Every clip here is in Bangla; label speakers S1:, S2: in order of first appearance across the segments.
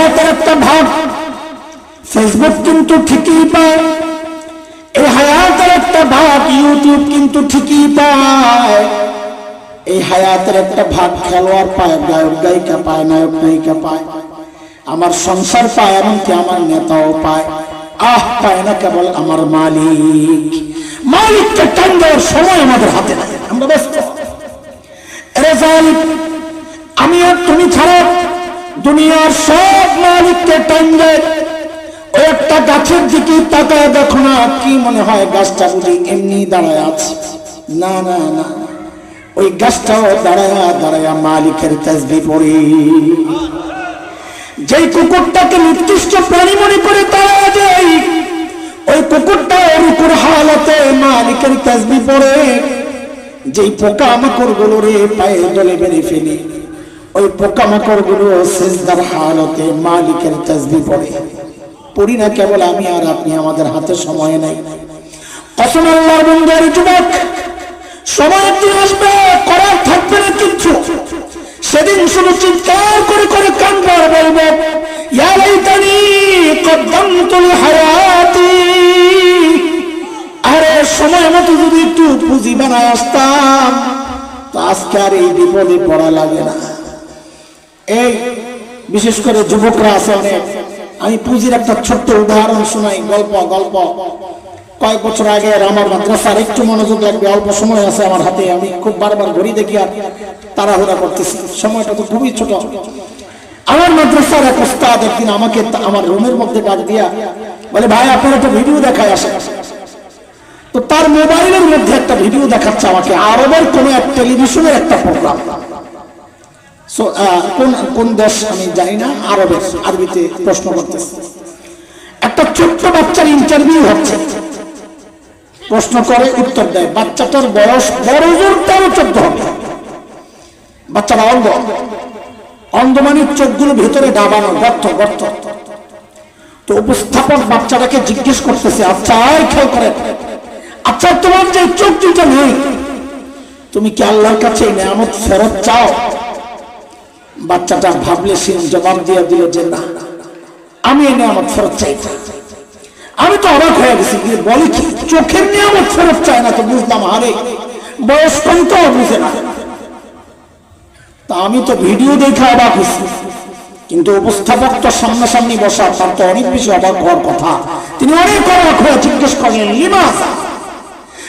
S1: হায়াতের একটা ভাগ ফেসবুক কিন্তু ঠিকই পায়, এই হায়াতের একটা ভাগ ইউটিউব কিন্তু ঠিকই পায়, এই হায়াতের একটা ভাগ খেলোয়াড় পায়, গায়ক গায়িকা পায়, নায়ক নায়িকা পায়, আমার সংসার পায়, এমনকি আমার নেতাও পায়। পায় না কেবল আমার মালিক। মালিককে টান দেওয়ার সময় আমাদের হাতে নাই, আমরা ব্যস্ত। আমি আর তুমি ছাড়া দুনিয়ার সব মালিককে টান দেয়। ওই একটা গাছের দিকে তাকায় দেখো না, কি মনে হয় গাছটা বুঝি এমনি দাঁড়ায় আছে? না না না, ওই গাছটাও দাঁড়ায়া দাঁড়ায়া মালিকের তাসবিহ পড়ে। যেই কুকুরটাকে নির্দিষ্ট প্রাণী মনে করে দাঁড়ায় যায়, ওই কুকুরটা রুকুর হালতে মালিকের তাসবিহ পড়ে। যেই পোকামাকড় গুলো রে পায়ে দলে বেঁধে ফেলে, ওই পোকামাকড় গুলো সিজদার হালতে মালিকের তাসবিহ পড়ে। পড়ি না কেবল আমি আর আপনি, আমাদের হাতে সময় নাই। কসম আল্লাহর বন্দার যুবক, সময় একদিন আসবে, করার থাকবে না কিচ্ছু। সেদিন শুধু চিৎকার করে করে কাঁদবো আর বলবো, ইয়া লাইতানি কদ্দামতু লিহায়াতি। আরে সময় মতো যদি একটু পুঁজি বানায় আসতাম, তো আজকে আর এই বিপদে পড়া লাগে না। এই বিশেষ করে যুবকরা আছে অনেক, আমি পুঁজির একটা ছোট্ট উদাহরণ শোনাই, গল্প। কয়েক বছর আগে আমার মাদ্রাসার, একটু মনোযোগ লাগবে, অল্প সময় আছে আমার হাতে, আমি খুব বারবার ঘড়ি দেখি আর তাড়াহুড়া করতেছি, সময়টা তো খুবই ছোট। আমার মাদ্রাসার এক ওস্তাদ একদিন আমাকে আমার রুমের মধ্যে ডাক দিয়া বলে, ভাই আপনার একটা ভিডিও দেখায় আসে। তো তার মোবাইলের মধ্যে একটা ভিডিও দেখাচ্ছে আমাকে, আরবের কোন এক টেলিভিশনের একটা প্রোগ্রাম। কোন দেশ আমি জানি না, আরবিতে প্রশ্ন করতেছে। একটা ছোট্ট বাচ্চার ইন্টারভিউ হচ্ছে, প্রশ্ন করে উত্তর দেয়। বাচ্চাটার বয়স বড় জোর 13-14 হবে। বাচ্চারা অন্ধ মানে চোখগুলো ভেতরে ডাবানো, গর্ত। তো উপস্থাপক বাচ্চাটাকে জিজ্ঞেস করতেছে, আচ্ছা খেয়াল করে, আচ্ছা তোমার যে চোখ দুটো নেই, তুমি কি আল্লাহর কাছে নিয়ামত ফেরত চাও? বাচ্চাটা ভাবলে সে জবাব দিয়ে দিল যে না, আমি এই নিয়ামত ফেরত চাই। আমি তো অবাক হয়ে গেছি, বলে কি চোখের নিয়ামত ফেরত চায় না? তো বুঝলাম আরে বয়স কম তো বুঝে না। তা আমি তো ভিডিও দেখে অবাক হয়েছি, কিন্তু উপস্থাপক তো সামনাসামনি বসা, তার তো অনেক বেশি অবাক হওয়ার কথা। তিনি অনেক অবাক হয়ে জিজ্ঞেস করলেন, লিমাযা,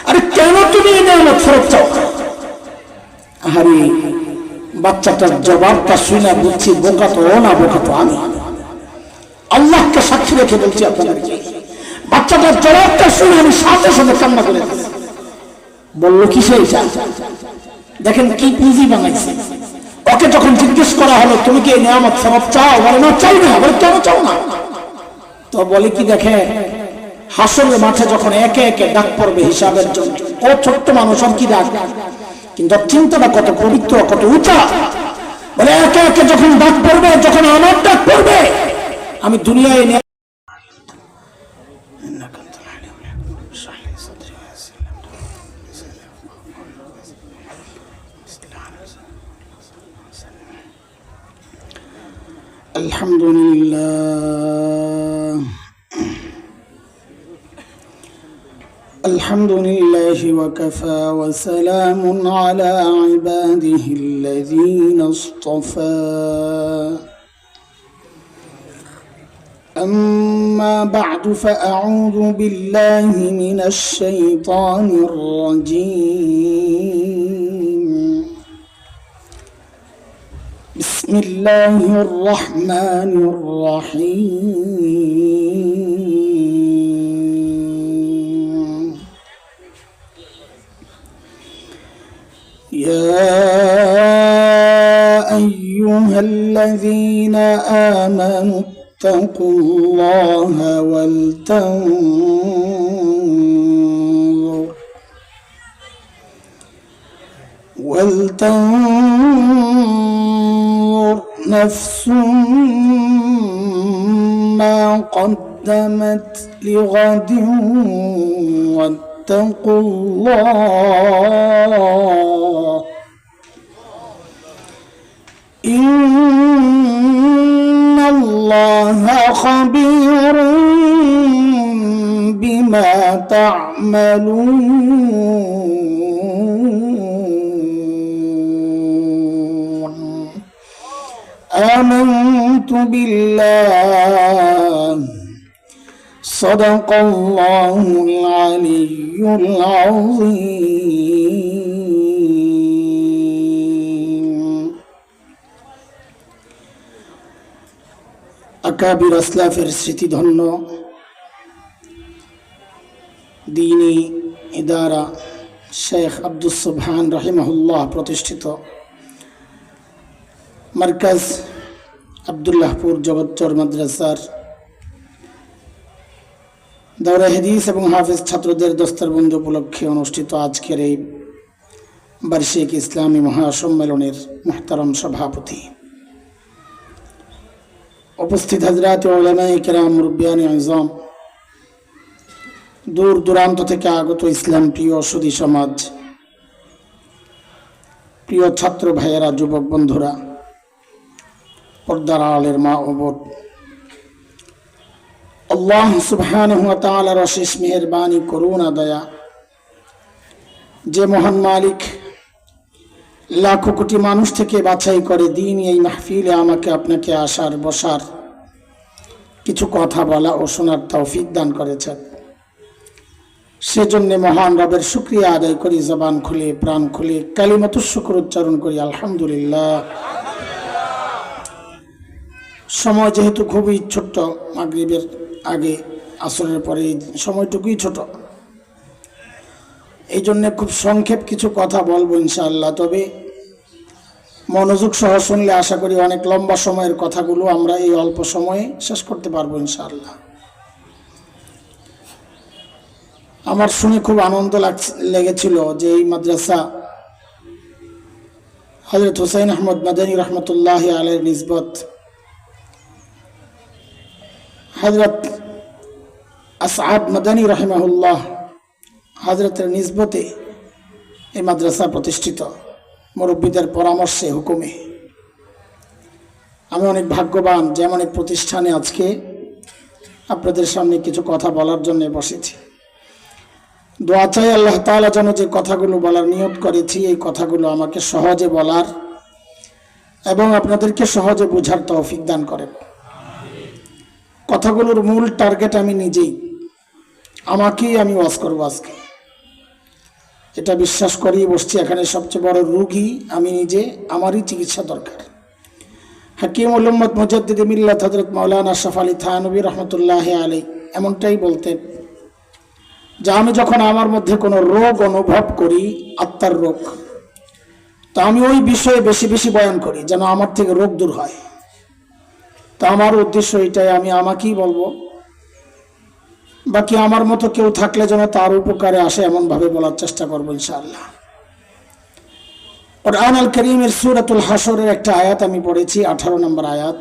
S1: আরে কেন তুমি এই নিয়ামত ফেরত চাও? আরে বাচ্চাটার জবাবটা শুনে বুঝছি বোকা তো না, বোকা তো আমি। আল্লাহকে সাক্ষী রেখে বলছি আপনাদেরকে, বাচ্চাটার জবাবটা শুনে আমি সাথে সাথে কান্না করে দিয়েছি। বললো কি সেই দেখেন কি পুঁজি বানাইছে। ওকে যখন জিজ্ঞেস করা হলো তুমি কি এই নিয়ামত ফেরত চাও, বলে না চাই না। বলে কেন চাও না? তো বলে কি, দেখে হাসরের মাঠে যখন একে একে ডাক পড়বে হিসাবের জন্য, ও ছোট্ট মানুষ আর কি ডাক, কিন্তু চিন্তাটা কত পবিত্র, কত উঁচা। বলে একে একে যখন ডাক পড়বে, যখন আমার ডাক পড়বে, আমি দুনিয়ায় আলহামদুলিল্লাহ আলহামদুলিল্লাহি ওয়া কাফা ওয়া সালামুন আলা ইবাদিহিল্লাযীনা ইসতাফা أما بعد فأعوذ بالله من الشيطان الرجيم بسم الله الرحمن الرحيم يا أيها الذين آمنوا اتقوا الله ولتنظر نفس ما قدمت لغد واتقوا الله إن الله خبير بما تعملون آمنت بالله صدق الله العلي العظيم আকাবির আসলাফের স্মৃতিধন্য দীনী ইদারা শেখ আব্দুস সুবহান রাহিমাহুল্লাহ প্রতিষ্ঠিত মার্কাজ আব্দুল্লাহপুর জগৎচর মাদ্রাসার দাওরা হাদিস এবং হাফেজ ছাত্রদের দস্তারবন্দি উপলক্ষে অনুষ্ঠিত আজকের এই বার্ষিক ইসলামী মহাসম্মেলনের মুহতারাম সভাপতি, উপস্থিত হযরত উলামায়ে কেরাম, মুরব্বিয়ানে আযম, দূর দূরান্ত থেকে আগত ইসলাম প্রিয় সুধী সমাজ, প্রিয় ছাত্র ভাইয়েরা, যুবক বন্ধুরা, পর্দার আড়ালের মা ও বোন, আল্লাহ সুবহানাহু ওয়া তাআলার অশেষ মেহেরবানি, করুণা, দয়া, যে মহান মালিক লাখো কোটি মানুষ থেকে বাছাই করে দিন এই মাহফিলে আমাকে আপনাকে আসার বসার কিছু কথা বলা ও শোনার তৌফিক দান করেছেন, সেজন্য মহান রবের শুকরিয়া আদায় করি। জবান খুলে প্রাণ খুলে কালিমাতুশ শুকর উচ্চারণ করি, আলহামদুলিল্লাহ। সময় যেহেতু খুবই ছোট্ট, মাগরিবের আগে আসরের পরে সময়টুকুই ছোট, এই জন্য খুব সংক্ষেপ কিছু কথা বলবো ইনশাআল্লাহ। তবে মনোযোগ সহ শুনলে আশা করি অনেক লম্বা সময়ের কথাগুলো আমরা এই অল্প সময়ে শেষ করতে পারবো ইনশাআল্লাহ। আমার শুনে খুব আনন্দ লেগেছিল যে এই মাদ্রাসা হযরত হুসাইন আহমদ মাদানী রহমতুল্লাহ আলাইহির নিসবত হযরত আসআদ মাদানী রাহিমাহুল্লাহ হযরতের নিসবতে এই মাদ্রাসা প্রতিষ্ঠিত, মুরব্বীদের পরামর্শে, হুকুমে। আমি অনেক ভাগ্যবান যে এমন এক প্রতিষ্ঠানে আজকে আপনাদের সামনে কিছু কথা বলার জন্য বসেছি। দোয়া চাই আল্লাহ তাআলা যেন যে কথাগুলো বলার নিয়ত করেছি এই কথাগুলো আমাকে সহজে বলার এবং আপনাদেরকে সহজে বোঝার তৌফিক দান করেন। কথাগুলোর মূল টার্গেট আমি নিজেই, আমাকেই আমি ওয়াজ করবো আজকে, এটা বিশ্বাস করেই বসছি। এখানে সবচেয়ে বড় রোগী আমি নিজে, আমারই চিকিৎসা দরকার। হাকিম উল উম্মত মুজাদ্দিদ মিল্লাত হযরত মাওলানা আশরাফ আলী থানভী রহমতুল্লাহ আলাইহি এমনটাই বলতেন যে আমি যখন আমার মধ্যে কোনো রোগ অনুভব করি, আত্মার রোগ, তা আমি ওই বিষয়ে বেশি বেশি বয়ান করি যেন আমার থেকে রোগ দূর হয়। তা আমার উদ্দেশ্য এটাই, আমি আমাকেই বলবো, বাকি আমার মতো কেউ থাকলে যেন তার উপকারে আসে এমনভাবে বলার চেষ্টা করবো ইনশাআল্লাহ। কুরআন আল কারীমের সূরাতুল হাশরের একটা আয়াত আমি পড়েছি, 18 নম্বর আয়াত,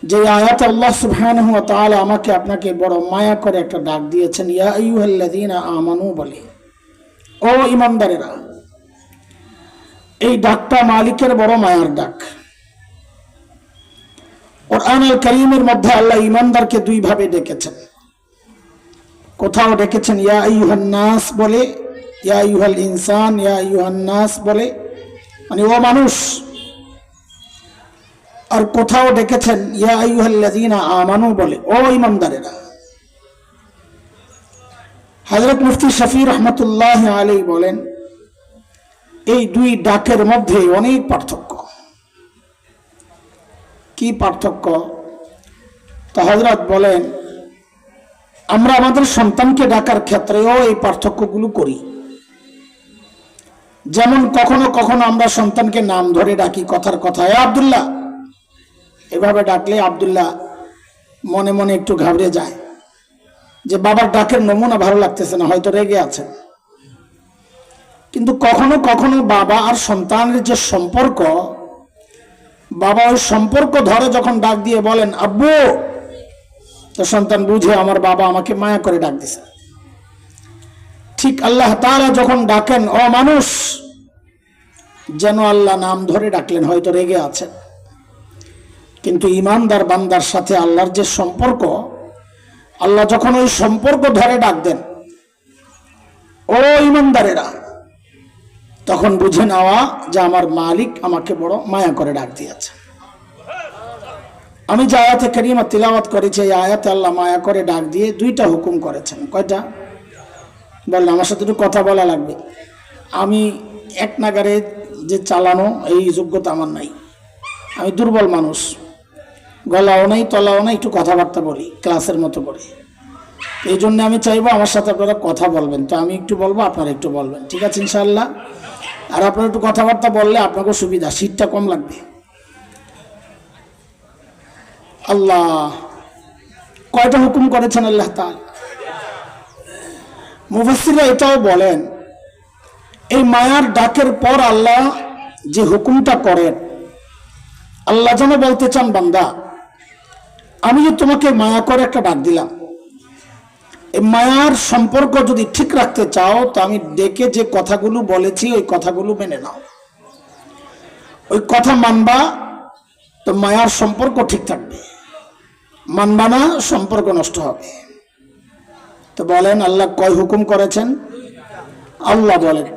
S1: যে আয়াতে আল্লাহ সুবহানাহু ওয়া তাআলা আমাকে আপনাকে বড় মায়া করে একটা ডাক দিয়েছেন, ইয়া আইয়ুহাল্লাযীনা আমানু বলে, ও ঈমানদারেরা। এই ডাকটা মালিকের বড় মায়ার ডাক। কুরআন আল কারীমের মধ্যে আল্লাহ ঈমানদারকে দুই ভাবে ডেকেছেন। কোথাও ডেকেছেন ইয়া আইয়ুহান নাস বলে, ইয়া আইয়ুহাল ইনসান, ইয়া আইয়ুহান নাস বলে, মানে ও মানুষ। আর কোথাও ডেকেছেন ইয়া আইয়ুহাল্লাযীনা আমানু বলে, ও ঈমানদারেরা। হযরত মুফতি শফি রহমতুল্লাহ আলাইহি বলেন এই দুই ডাকের মধ্যে অনেক পার্থক্য। কি পার্থক্য? তো হযরত বলেন আমরা আমাদের সন্তানকে ডাকার ক্ষেত্রেও এই পার্থক্যগুলো করি। যেমন কখনো কখনো আমরা সন্তানকে নাম ধরে ডাকি, কথার কথা, এ আব্দুল্লাহ, এভাবে ডাকলে আব্দুল্লাহ মনে মনে একটু ঘাবড়ে যায় যে বাবার ডাকের নমুনা ভালো লাগতেছে না, হয়তো রেগে আছেন। কিন্তু কখনো কখনো বাবা আর সন্তানের যে সম্পর্ক, বাবা ওই সম্পর্ক ধরে যখন ডাক দিয়ে বলেন আব্বু, তো সন্তান বুঝে আমার বাবা আমাকে মায়া করে ডাক দিছে। ঠিক আল্লাহ তাআলা যখন ডাকেন ও মানুষ, যেন আল্লাহ নাম ধরে ডাকলেন, হয়তো রেগে আছেন। কিন্তু ইমানদার বান্দার সাথে আল্লাহর যে সম্পর্ক, আল্লাহ যখন ওই সম্পর্ক ধরে ডাক দেন, ও ইমানদারেরা, তখন বুঝে নেওয়া যে আমার মালিক আমাকে বড় মায়া করে ডাক দিয়েছে। আমি যে আয়াতে কারিমা তিলাওয়াত করেছি, এই আয়াতে আল্লাহ মায়া করে ডাক দিয়ে দুইটা হুকুম করেছেন। কয়টা বললেন? আমার সাথে একটু কথা বলা লাগবে। আমি এক নাগারে যে চালানো এই যোগ্যতা আমার নাই, আমি দুর্বল মানুষ, গলাও নাই তলাও নাই, একটু কথাবার্তা বলি ক্লাসের মতো করে। এই জন্য আমি চাইবো আমার সাথে আপনারা কথা বলবেন। তো আমি একটু বলবো, আপনারা একটু বলবেন, ঠিক আছে ইনশাআল্লাহ? আর আপনারা একটু কথাবার্তা বললে আপনাকেও সুবিধা, শীতটা কম লাগবে। আল্লাহ কয়টা হুকুম করেছেন আল্লাহ তাআলা? মুফাসসিররা এটাও বলেন, এই মায়ার ডাকের পর আল্লাহ যে হুকুমটা করেন, আল্লাহ যেন বলতে চান, বান্দা আমি যে তোমাকে মায়া করে একটা ডাক দিলাম, এই মায়ার সম্পর্ক যদি ঠিক রাখতে চাও তো আমি ডেকে যে কথাগুলো বলেছি ওই কথাগুলো মেনে নাও। ওই কথা মানবা তো মায়ার সম্পর্ক ঠিক থাকবে, মানবা না সম্পর্ক নষ্ট হবে। তো বলেন আল্লাহ কয় হুকুম করেছেন? আল্লাহ বলেন,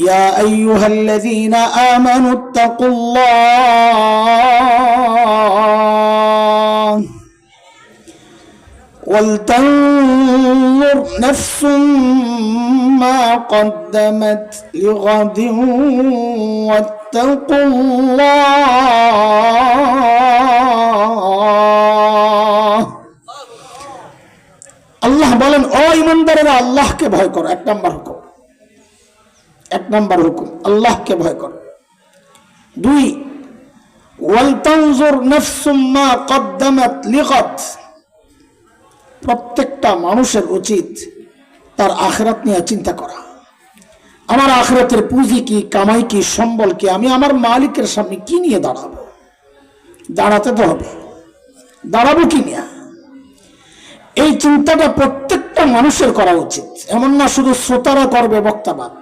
S1: ইয়া আইয়ুহাল্লাযীনা আমানুত্তাকুল্লাহ ওয়ালতানজুর নাফসুম মা কদ্দামাত লিগাদিন ওয়াত্তাকুল্লাহ। আল্লাহ বলেন, ও ইমানদারেরা আল্লাহকে ভয় করো। এক নাম্বার হুকুম, এক নাম্বার হুকুম, আল্লাহকে ভয় করো। দুই, ওয়ালতানজুর নাফসুম মা কদ্দামাত লিগাদ, প্রত্যেকটা মানুষের উচিত তার আখিরাত নিয়ে চিন্তা করা। আমার আখিরাতের পুঁজি কি, কামাই কি, সম্বল কি, আমি আমার মালিকের সামনে কি নিয়ে দাঁড়াবো? দাঁড়াতে তো হবে, দাঁড়াবো কি নিয়ে? এই চিন্তাটা প্রত্যেকটা মানুষের করা উচিত। এমন না শুধু শ্রোতারা করবে বক্তাবাদ,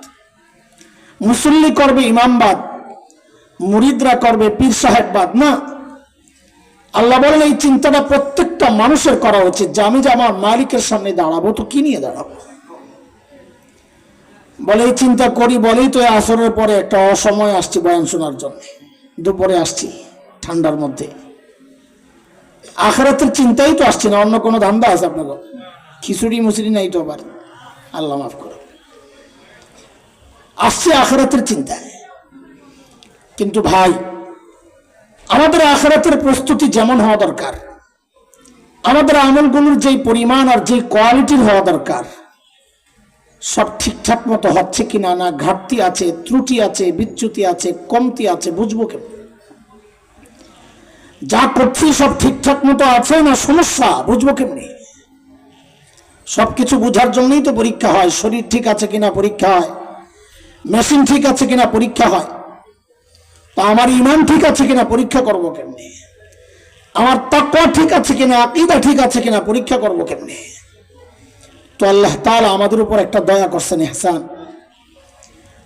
S1: মুসল্লি করবে ইমামবাদ, মুরিদরা করবে পীর সাহেববাদ, না। আল্লাহ বলেন এই চিন্তাটা প্রত্যেকটা মানুষের করা উচিত যে আমি যে আমার মালিকের সামনে দাঁড়াবো তো কি নিয়ে দাঁড়াবো। বলে এই চিন্তা করি বলেই তো আসরের পরে একটা অসময় আসছি বয়ান শোনার জন্য, দুপুরে আসছি ঠান্ডার মধ্যে। আখিরাতের চিন্তাই তো আসছে না, অন্য কোনো ধান্দা আছে আপনাকে? খিচুড়ি মুচুড়ি নাই তো আবার, আল্লাহ মাফ করো, আসছে আখিরাতের চিন্তায়। কিন্তু ভাই, আমাদের আখিরাতের প্রস্তুতি যেমন হওয়া দরকার, আমাদের আমলগুলোর যেই পরিমাণ আর যেই কোয়ালিটির হওয়া দরকার, সব ঠিকঠাক মতো হচ্ছে কিনা, না ঘাটতি আছে, ত্রুটি আছে, বিচ্যুতি আছে, কমতি আছে, বুঝবো কেমন? যা করছি সব ঠিকঠাক মতো আছে না সমস্যা, বুঝবো কেমনি? সবকিছু বোঝার জন্যই তো পরীক্ষা হয়। শরীর ঠিক আছে কিনা পরীক্ষা হয়, মেশিন ঠিক আছে কিনা পরীক্ষা হয়। তা আমার ইমান ঠিক আছে কিনা পরীক্ষা করবো কেমনি? আমার তাকওয়া ঠিক আছে কিনা, আকীদা ঠিক আছে কিনা পরীক্ষা করবো কেমনি? তো আল্লাহ তাআলা আমাদের উপর একটা দয়া করছেন, ইহসান।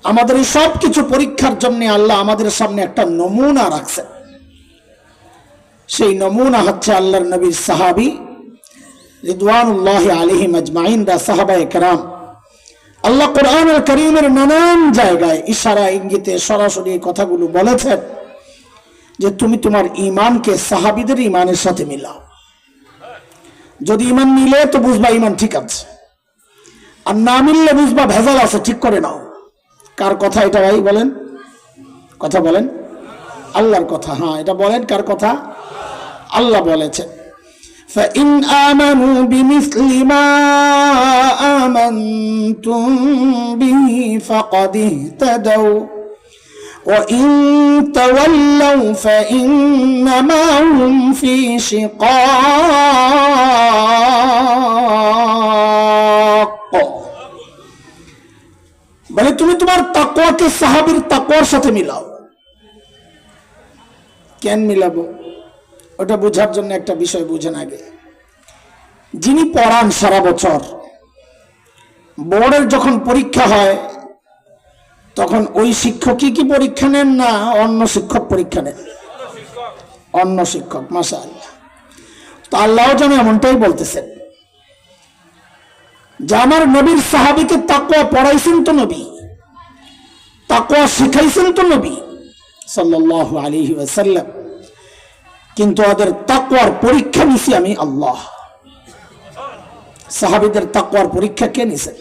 S1: আমাদের এই সব কিছু পরীক্ষার জন্য আল্লাহ আমাদের সামনে একটা নমুনা রাখছেন। সেই নমুনা হচ্ছে আল্লাহর নবীর সাহাবী রিদওয়ানুল্লাহি আলাইহিম আজমাইন, সাহাবায়ে কেরাম। আল্লাহ কোরআনুল কারীমের নানান জায়গায় ইশারা ইঙ্গিতে সরাসরি কথাগুলো বলেছেন যে তুমি তোমার ঈমানকে সাহাবীদের ঈমানের সাথে মিলাও। যদি ঈমান মিলে তো বুঝবা ঈমান ঠিক আছে, আর না মিললে বুঝবা ভেজাল আছে, ঠিক করে নাও। কার কথা এটা ভাই বলেন? কথা বলেন, আল্লাহর কথা। হ্যাঁ, এটা বলেন কার কথা? আল্লাহ বলেছেন, فَإِنْ آمَنُوا بِمِثْلِ مَا آمَنْتُمْ بِهِ فَقَدِ اهْتَدَوْا وَإِنْ تَوَلَّوْا فَإِنَّمَا هُمْ فِي شِقَاقٍ। বলে তুমি তোমার তাকওয়াকে সাহাবীর তাকওয়ার সাথে মিলাও। কেন মিলাবো? ওটা বোঝার জন্য একটা বিষয় বুঝেন আগে। যিনি পড়ান সারা বছর, বোর্ডের যখন পরীক্ষা হয় তখন ওই শিক্ষকই কি পরীক্ষা নেন না অন্য শিক্ষক পরীক্ষা নেন? অন্য শিক্ষক। মাশাআল্লাহ। তো আল্লাহ যেন এমনটাই বলতেছেন যে আমার নবীর সাহাবীকে তাকওয়া পড়াইছেন তো নবী, তাকওয়া শিখাইছেন তো নবী সাল্লাল্লাহু আলাইহি ওয়াসাল্লাম, কিন্তু ওদের তাকওয়ার পরীক্ষা নিছি আমি আল্লাহ। সাহাবীদের তাকওয়ার পরীক্ষা কে নিছেন?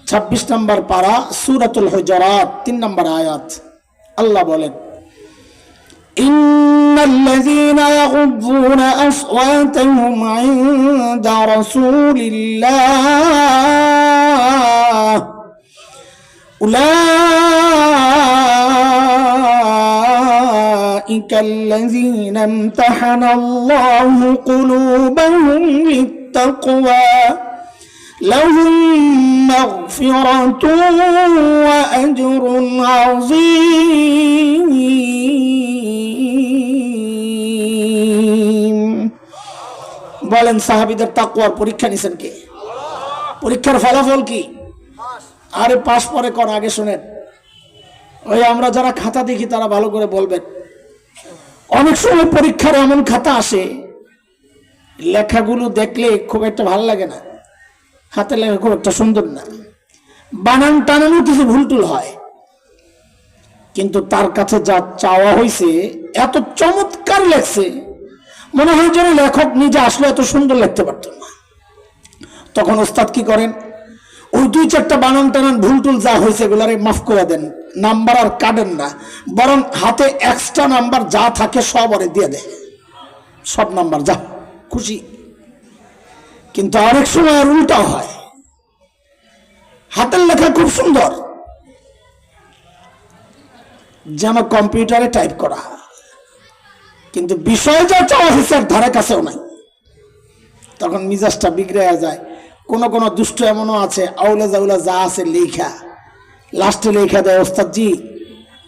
S1: 26 নম্বর পারা সূরাতুল হুজুরাত 3 নম্বর আয়াত আল্লাহ বলেন, ইন্নাল্লাযীনা ইয়াগুযযুনা আসওয়াতাহুম ইনদা রাসূলিল্লাহ উলাইকাল্লাযীনা ইমতাহানাল্লাহু কুলুবাহুম লিত্তাকওয়া লাহুম মাগফিরাতুন ওয়া আজরুন আযীম। বলেন সাহাবীদের তাকওয়ার পরীক্ষা নিছেন কে? পরীক্ষার ফলাফল কি? আরে পাস পরে কোন, আগে শুনেন। ওই আমরা যারা খাতা দেখি তারা ভালো করে বলবেন। অনেক সময় পরীক্ষার এমন খাতা আসে, লেখাগুলো দেখলে খুব একটা ভালো লাগে না, হাতে লেখা খুব একটা সুন্দর না, বানান টানানো কিছু ভুলটুল হয়, কিন্তু তার কাছে যা চাওয়া হয়েছে এত চমৎকার লেখছে, মনে হয় যেন লেখক নিজে আসলে এত সুন্দর লিখতে পারত না। তখন ওস্তাদ কি করেন, ওই 2-4টা বানান টানান ভুলটুল যা হয়েছে এগুলারে মাফ করে দেন, নাম্বার আর কাটেন না, বরং হাতে এক্সট্রা নাম্বার যা থাকে সব ওরে দিয়ে দেয়, সব নাম্বার যা খুশি। কিন্তু অনেক সময় আর উল্টা হয়, হাতের লেখা খুব সুন্দর, যেন কম্পিউটারে টাইপ করা, কিন্তু বিষয় যা চাওয়া হয়েছে ধারে কাছেও নাই। তখন মিজাজটা বিগড়ে যায়। কোন কোন দুষ্ট এমনও আছে, আউলা জাউলা যা আছে লেখা, লাস্টে লেখা দেয়, ওস্তাদ জি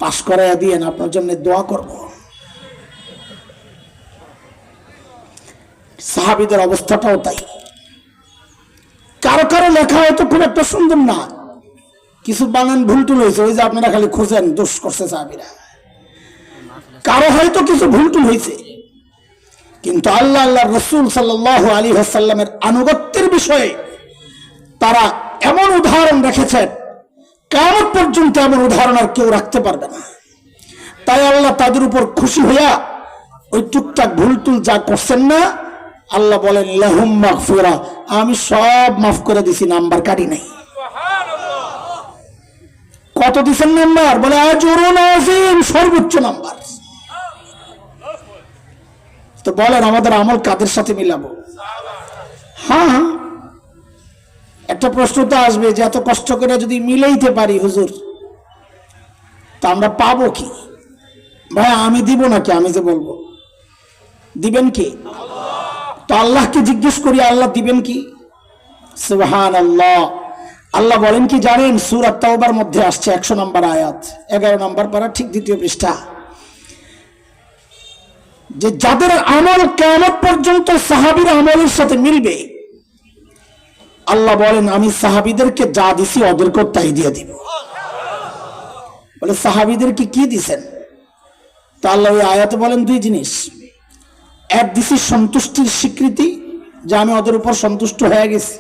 S1: পাশ করাইয়া দিয়েন, আপনার জন্য দোয়া করব। সাহাবীদের অবস্থাটাও তাই। কারো কারো লেখা হয়তো খুব একটা সুন্দর না, কিছু বানান ভুলটুল হয়েছে, ওই যে আপনারা খালি খুঁজেন দোষ করছে সাহাবীরা, কারো হয়তো কিছু ভুলটুল হয়েছে, কিন্তু আল্লাহ আল্লাহর রাসূল সাল্লাল্লাহু আলাইহি ওয়াসাল্লামের আনুগত্যের বিষয়ে তারা এমন উদাহরণ রেখেছেন, কিয়ামত পর্যন্ত এমন উদাহরণ আর কেউ রাখতে পারবে না। তাই আল্লাহ তাদের উপর খুশি হইয়া ওই টুকটাক ভুলটুল যা করছেন না, আল্লাহ বলেন লাহুম মাগফিরা, আমি সব মাফ করে দিছি, নাম্বার কাটি নাই। কত দিছেন নাম্বার? বলে আজরুন আযীম, সর্বোচ্চ নাম্বার। তো বলেন আমাদের আমল কাদের সাথে মিলাবো? হ্যাঁ, একটা প্রশ্ন তো আসবে যে এত কষ্ট করে যদি মিলাইতে পারি হুজুর, তা আমরা পাবো কি? ভাই আমি দিব নাকি? আমি যে বলবো দিবেন কি? তো আল্লাহকে জিজ্ঞেস করি, আল্লাহ দিবেন কি? সুবহানাল্লাহ। আল্লাহ বলেন কি জানেন? সূরা তাওবার মধ্যে আসছে 100 নম্বর আয়াত, 11 নম্বর পারা, ঠিক 2য় পৃষ্ঠা, যে যাদের আমল কিয়ামত পর্যন্ত সাহাবীর আমলের সাথে মিলবে, আল্লাহ বলেন আমি সাহাবীদেরকে যা দিছি ওদেরকে তাই দিয়ে দিব। বলে সাহাবীদেরকে কি দিছেন? তা আল্লাহ ওই আয়াতে বলেন 2 জিনিস। এক দিছি সন্তুষ্টির স্বীকৃতি, যে আমি ওদের উপর সন্তুষ্ট হয়ে গেছি,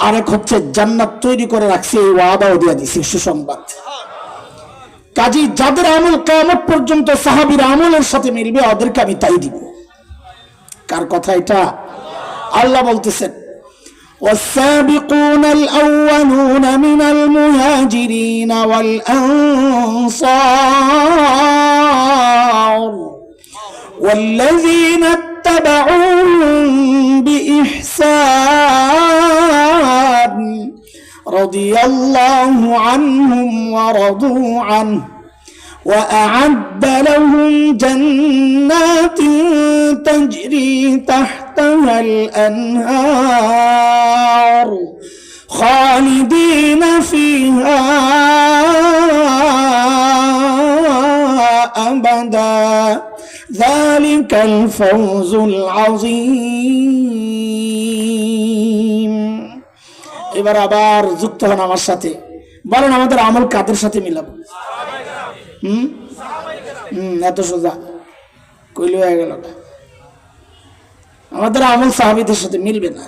S1: আরেক হচ্ছে জান্নাত তৈরি করে রাখছি, এই ওয়াদাও দিয়ে দিছি, সুসংবাদ। কাজী যাদের আমল কিয়ামত পর্যন্ত সাহাবীর আমলের সাথে মিলবে ওদেরকে আমি তাই দিব। কার কথা এটা? আল্লাহ বলতেছেন والسابقون الأولون من المهاجرين والأنصار والذين اتبعوهم بإحسان رضي الله عنهم ورضوا عنه وأعد لهم جنات تجري تحتها الأنهار خالدين فيها أبدا ذلك الفوز العظيم। এবার আবার যুক্ত হন আমার সাথে, বলেন আমাদের আমল কাদের সাথে মিলাবো? এত সোজা? কইলে হয়ে গেল না। আমাদের আমল সাহাবীদের সাথে মিলবে না।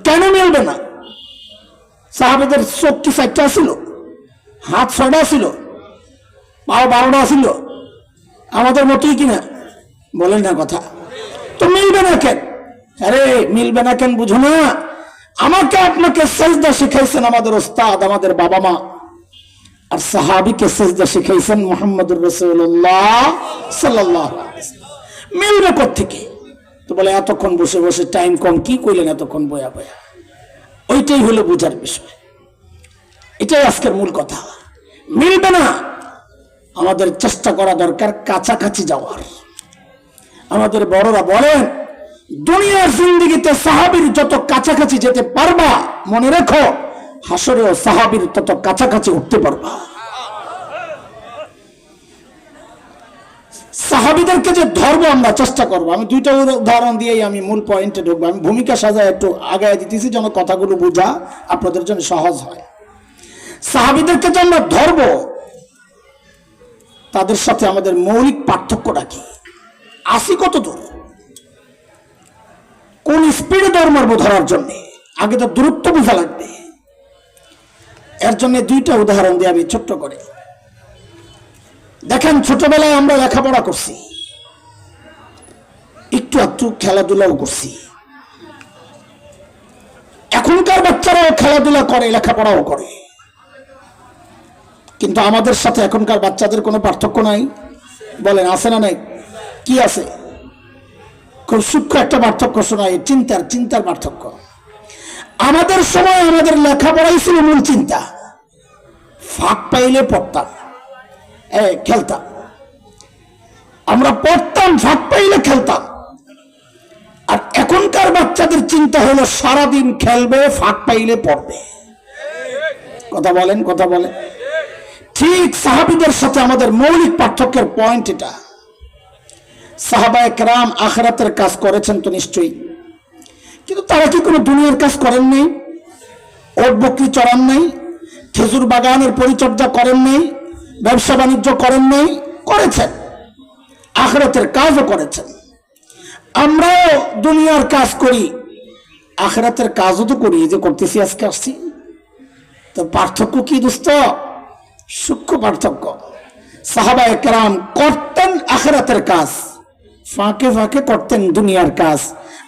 S1: কেন মিলবে না? সাহাবীদের চোখ কি 4টা ছিল, হাত 6টা ছিল, পা 12টা ছিল? আমাদের মতোই কিনা? বলেন না কথা। তো মিলবে না কেন? আরে মিলবে না কেন বুঝো না? আমাকে আপনাকে সেজদা শিখাইছেন আমাদের ওস্তাদ, আমাদের বাবা মা, আর সাহাবীকে সেজদা শিখাইছেন মুহাম্মদুর রাসূলুল্লাহ সাল্লাল্লাহু আলাইহি ওয়াসাল্লাম। মিলবে কোত্থেকে? তো বলে এতক্ষণ বসে বসে টাইম কম, কি কইলেন এতক্ষণ বয়া বয়া? ওইটাই হলো বুঝার বিষয়। এটাই আজকের মূল কথা। মিলবে না, আমাদের চেষ্টা করা দরকার কাছাকাছি যাওয়ার। আমাদের বড়রা বলেন, দুনিয়ার জিন্দেগিতে সাহাবীর যত কাছাকাছি যেতে পারবা, মনে রেখো হাসরেও সাহাবীর তত কাছাকাছি উঠতে পারবা। সাহাবীদেরকে যে ধরবো আমরা চেষ্টা করবো। আমি 2টা উদাহরণ দিয়েই আমি মূল পয়েন্টে ঢুকবো। আমি ভূমিকা সাজায় একটু আগায় দিতেছি যেন কথাগুলো বোঝা আপনাদের জন্য সহজ হয়। সাহাবীদেরকে যে আমরা ধরবো, তাদের সাথে আমাদের মৌলিক পার্থক্যটা কি? আসি কত দূর, কোন স্পিডে দৌড় মারবো ধরার জন্য? আগে তো দূরত্ব বোঝা লাগবে। এর জন্য 2টা উদাহরণ দিয়ে আমি ছোট্ট করে। দেখেন, ছোটবেলায় আমরা লেখাপড়া করছি, একটু একটু খেলাধুলাও করছি। এখনকার বাচ্চারাও খেলাধুলা করে, লেখাপড়াও করে, কিন্তু আমাদের সাথে এখনকার বাচ্চাদের কোনো পার্থক্য নাই। বলেন আছে না নাই? কি আছে? খুব সূক্ষ্ম একটা পার্থক্য শোনায়, চিন্তার পার্থক্য। আমাদের সময় আমাদের লেখাপড়াই ছিল মূল চিন্তা। ফাঁক পাইলে পড়তাম, খেলতাম। আমরা পড়তাম, ফাঁক পাইলে খেলতাম। আর এখনকার বাচ্চাদের চিন্তা হলো সারাদিন খেলবে, ফাঁক পাইলে পড়বে। কথা বলেন, কথা বলেন। ঠিক সাহাবীদের সাথে আমাদের মৌলিক পার্থক্যের পয়েন্ট এটা। সাহাবায়ে কেরাম আখিরাতের কাজ করেছেন তো নিশ্চয়ই, কিন্তু তারা কি কোনো দুনিয়ার কাজ করেন নাই? ওট বকরি চড়ান নাই, খেজুর বাগানের পরিচর্যা করেন নাই, ব্যবসা বাণিজ্য করেন নাই? করেছেন, আখিরাতের কাজও করেছেন। আমরাও দুনিয়ার কাজ করি, আখিরাতের কাজও তো করি, যে করতেছি আজকে আসছি। তো পার্থক্য কি দোস্ত? সূক্ষ্ম পার্থক্য। সাহাবায়ে কেরাম করতেন আখিরাতের কাজ, ফাঁকে ফাঁকে করতেন দুনিয়ার কাজ।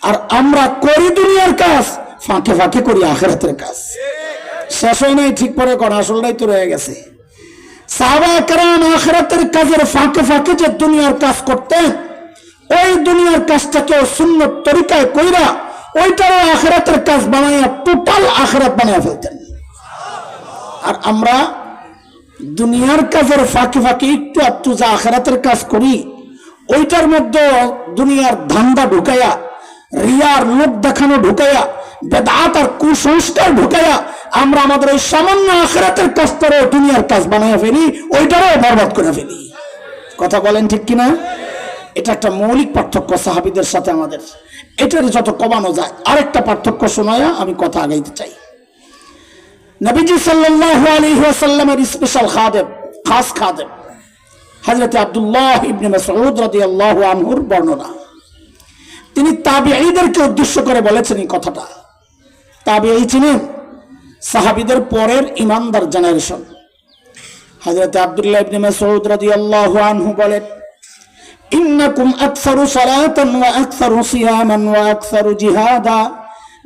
S1: আর আমরা করি দুনিয়ার কাজ, ফাঁকে ফাঁকে করি আখিরাতের কাজ। শেষ হয় নাই, ঠিক পরে কর, আসলটাই তো রয়ে গেছে। সাহাবায়ে কেরাম আখিরাতের কাজের ফাঁকে ফাঁকে যে দুনিয়ার কাজ করতেন, ওই দুনিয়ার কাজটাকে সুন্নত তরিকায় কইরা ওইটারও আখিরাতের কাজ বানাইয়া টোটাল আখিরাত বানাইয়া ফেলতেন। আর আমরা দুনিয়ার কাজের ফাঁকে ফাঁকে একটু একটু যা আখিরাতের কাজ করি, ওইটার মধ্যে দুনিয়ার ধান্দা ঢুকাইয়া, রিয়ার লোক দেখানো ঢুকাইয়া, বেদাত আর কুসংস্কার ঢুকাইয়া আমরা আমাদের ওই সামান্য আখিরাতের কাজটারও দুনিয়ার কাজ বানাইয়া ফেলি, ওইটারও বরবাদ করে ফেলি। কথা বলেন ঠিক কিনা? এটা একটা মৌলিক পার্থক্য সাহাবীদের সাথে আমাদের। এটার যত কমানো যায়। আরেকটা পার্থক্য শোনায়া আমি কথা আগাইতে চাই। নবীজি সাল্লাল্লাহু আলাইহি ওয়াসাল্লামের স্পেশাল খাদেম, খাস খাদেম হযরত আব্দুল্লাহ ইবনে মাসউদ রাদিয়াল্লাহু আনহুর বর্ণনা। তিনি তাবিঈদেরকে উদ্দেশ্য করে বলেছেন এই কথাটা। তাবিঈ চিনেন? সাহাবীদের পরের ইমানদার জেনারেশন। হযরত আব্দুল্লাহ ইবনে মাসউদ রাদিয়াল্লাহু আনহু বলেন, ইন্নাকুম আকসারু সালাতান ওয়া আকসারু সিয়ামান ওয়া আকসারু জিহাদা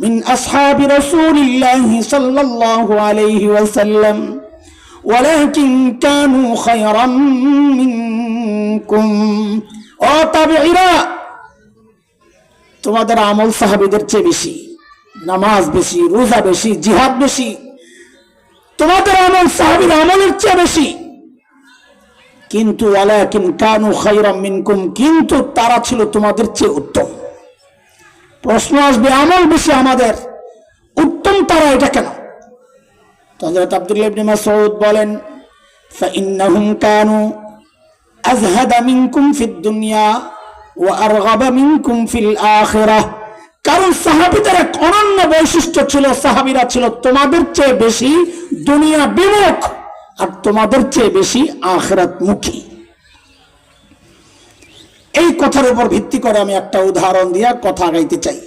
S1: মিন আসহাবি রাসূলিল্লাহি সাল্লাল্লাহু আলাইহি ওয়াসাল্লাম ওয়ালাকিন কানু খায়রাম মিনকুম। ও তাবিঈরা, তোমাদের আমল সাহাবীদের চেয়ে বেশি, নামাজ বেশি, রোজা বেশি, জিহাদ বেশি। তোমাদের আমল সাহাবীর আমলের চেয়ে বেশি, কিন্তু ওয়ালাকিন কানু খায়রাম মিনকুম, কিন্তু তারা ছিল তোমাদের চেয়ে উত্তম। প্রশ্ন আসবে, আমল বেশি আমাদের, উত্তম তারা, এটা কেন? হযরত আব্দুল্লাহ ইবনে মাসউদ বলেন, ফাইন্নাহুম কানু আযহাদা মিনকুম ফিদ দুনিয়া ওয়া আরগাবা মিনকুম ফিল আখিরাহ। কারণ সাহাবীদের এক অনন্য বৈশিষ্ট্য ছিল, সাহাবীরা ছিল তোমাদের চেয়ে বেশি দুনিয়া বিমুখ আর তোমাদের চেয়ে বেশি আখিরাত মুখী। এই কথার উপর ভিত্তি করে আমি একটা উদাহরণ দিয়ে কথা আগাইতে চাই।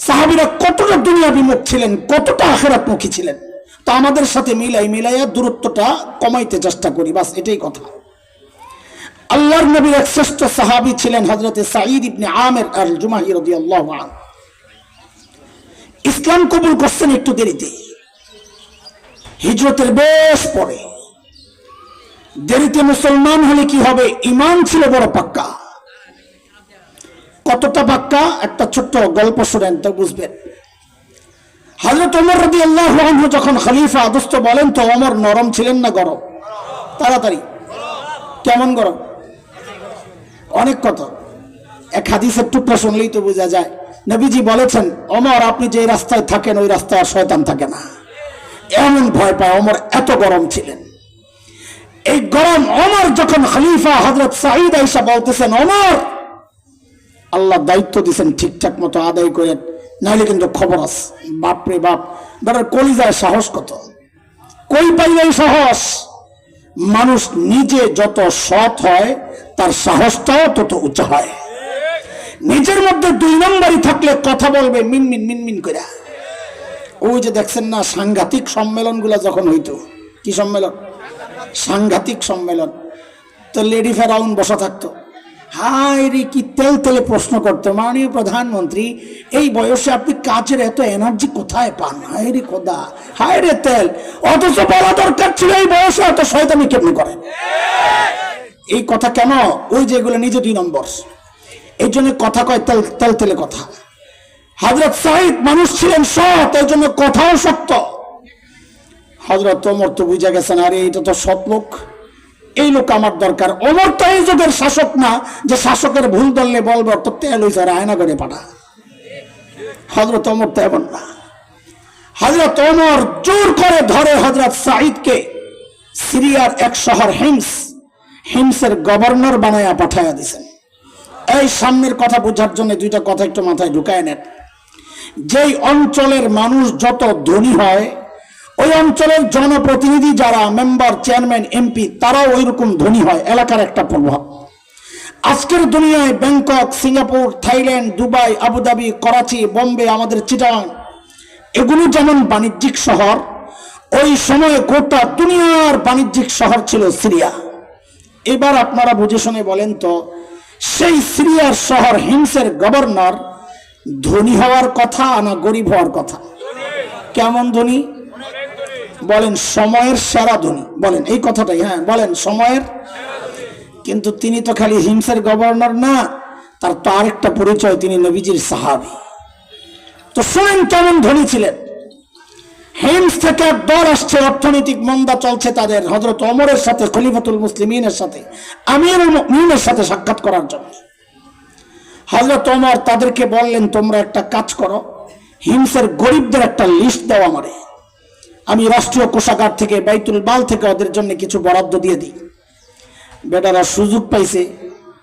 S1: সাহাবীরা কতটা দুনিয়া বিমুখ ছিলেন, কতটা আখিরাতমুখী ছিলেন, তো আমাদের সাথে মিলাইয়া দূরত্বটা কমাইতে চেষ্টা করি, বাস এটাই কথা। আল্লাহর নবীর এক শ্রেষ্ঠ সাহাবী ছিলেন হযরত সাঈদ ইবনে আমির আল জুমাহি রাদিয়াল্লাহু আনহু। ইসলাম কবুল করছেন একটু দেরিতে, হিজরতের বেশ পরে। দেরিতে মুসলমান হলে কি হবে, ঈমান ছিল বড় পাক্কা। কতটা পাক্কা, একটা ছোট্ট গল্প শুনেন তো বুঝবেন। হযরত ওমর রাদিয়াল্লাহু আনহু যখন খলিফা, দোস্ত বলেন তো ওমর নরম ছিলেন না গরম? তাড়াতাড়ি, কেমন গরম? অনেক কথা, এক হাদিসের টুকরা শুনলেই তো বোঝা যায়। নবীজি বলেছেন, ওমর আপনি যে রাস্তায় থাকেন ওই রাস্তায় আর শয়তান থাকে না, এমন ভয় পায়। ওমর এত গরম ছিলেন। এই গরম ওমর যখন খলিফা, হযরত সাঈদ আয়েশা বলতেছেন, ওমর আল্লাহ দায়িত্ব দিয়েছেন ঠিকঠাক মতো আদায় করেন, নাহলে কিন্তু খবর আছে। বাপরে বাপ, বেটার কলিজায় সাহস কত, কই পাইলে সাহস? মানুষ নিজে যত সৎ হয় তার সাহসটাও তত উঁচা হয়। নিজের মধ্যে দুই নম্বরই থাকলে কথা বলবে মিনমিন মিনমিন করে। ওই যে দেখছেন না সাংঘাতিক সম্মেলন গুলা যখন হইতো, কি সম্মেলন? সাংঘাতিক সম্মেলন। তো লেডি ফেরাউন বসা থাকতো, হায় রে কি তেল তেলে প্রশ্ন করতো, মাননীয় প্রধানমন্ত্রী এই বয়সে আপনি কাজের এত এনার্জি কোথায় পান? হায় রে খোদা, হায় রে তেল। অথচ বলা দরকার ছিল এই বয়সে এত শয়তানি কেমনি করে। এই কথা কেন? ওই যেগুলো নিজে দুই নম্বর, এই জন্য কথা কয় তেল তেলে কথা। হযরত সাঈদ মানুষ ছিলেন সৎ, এই জন্য কথাও সত্য। হযরত ওমর তো বুঝে গেছেন, আরে এটা তো সৎ লোক, এই লোক আমার দরকার। ওমর তো এই যুগের শাসক না যে শাসকের ভুল ধরলে বলবো তো তেল হইছে আয়না করে পাঠা। হযরত ওমর তো এমন না। হযরত ওমর জোর করে ধরে হযরত সাঈদকে সিরিয়ার এক শহর হিমসের গভর্নর বানায়া পাঠায়া দিয়েছেন। এই সামনের কথা বোঝার জন্য দুইটা কথা একটু মাথায় ঢুকায় নেন। যেই অঞ্চলের মানুষ যত ধনী হয়, ওই অঞ্চলের জনপ্রতিনিধি যারা মেম্বার, চেয়ারম্যান, এমপি, তারাও ওই রকম ধনী হয়। এলাকার একটা প্রভাব। আজকের দুনিয়ায় Bangkok, Singapore, Thailand, Dubai, Abu Dhabi, Karachi, Bombay, আমাদের চিটাগাং, এগুলো যেমন বাণিজ্যিক শহর, ওই সময়ে গোটা দুনিয়ার বাণিজ্যিক শহর ছিল সিরিয়া। এবার আপনারা বুঝে শুনে বলেন তো, সেই সিরিয়ার শহর হিমসের গভর্নর ধনী হওয়ার কথা না গরিব হওয়ার কথা? কেমন ধনী বলেন? সময়ের সেরা ধনী বলেন, এই কথাটাই। হ্যাঁ বলেন সময়ের। কিন্তু তিনি তো খালি হিমসের গভর্নর না, তার তো আরেকটা পরিচয়, তিনি নবীজির সাহাবী। তো শুনেন কেমন ধনী ছিলেন। হিমস থেকে এক দল আসছে, অর্থনৈতিক মন্দা চলছে তাদের, হযরত ওমরের সাথে, খলিফাতুল মুসলিমিনের সাথে, আমিরুল মুমিনের সাথে সাক্ষাৎ করার জন্য। হযরত ওমর তাদেরকে বললেন, তোমরা একটা কাজ করো, হিমসের গরিবদের একটা লিস্ট দাও আমারে, আমি রাষ্ট্রীয় কোষাগার থেকে, বাইতুল মাল থেকে ওদের জন্য কিছু বরাদ্দ দিয়ে দিই। বেটারা সুযোগ পাইছে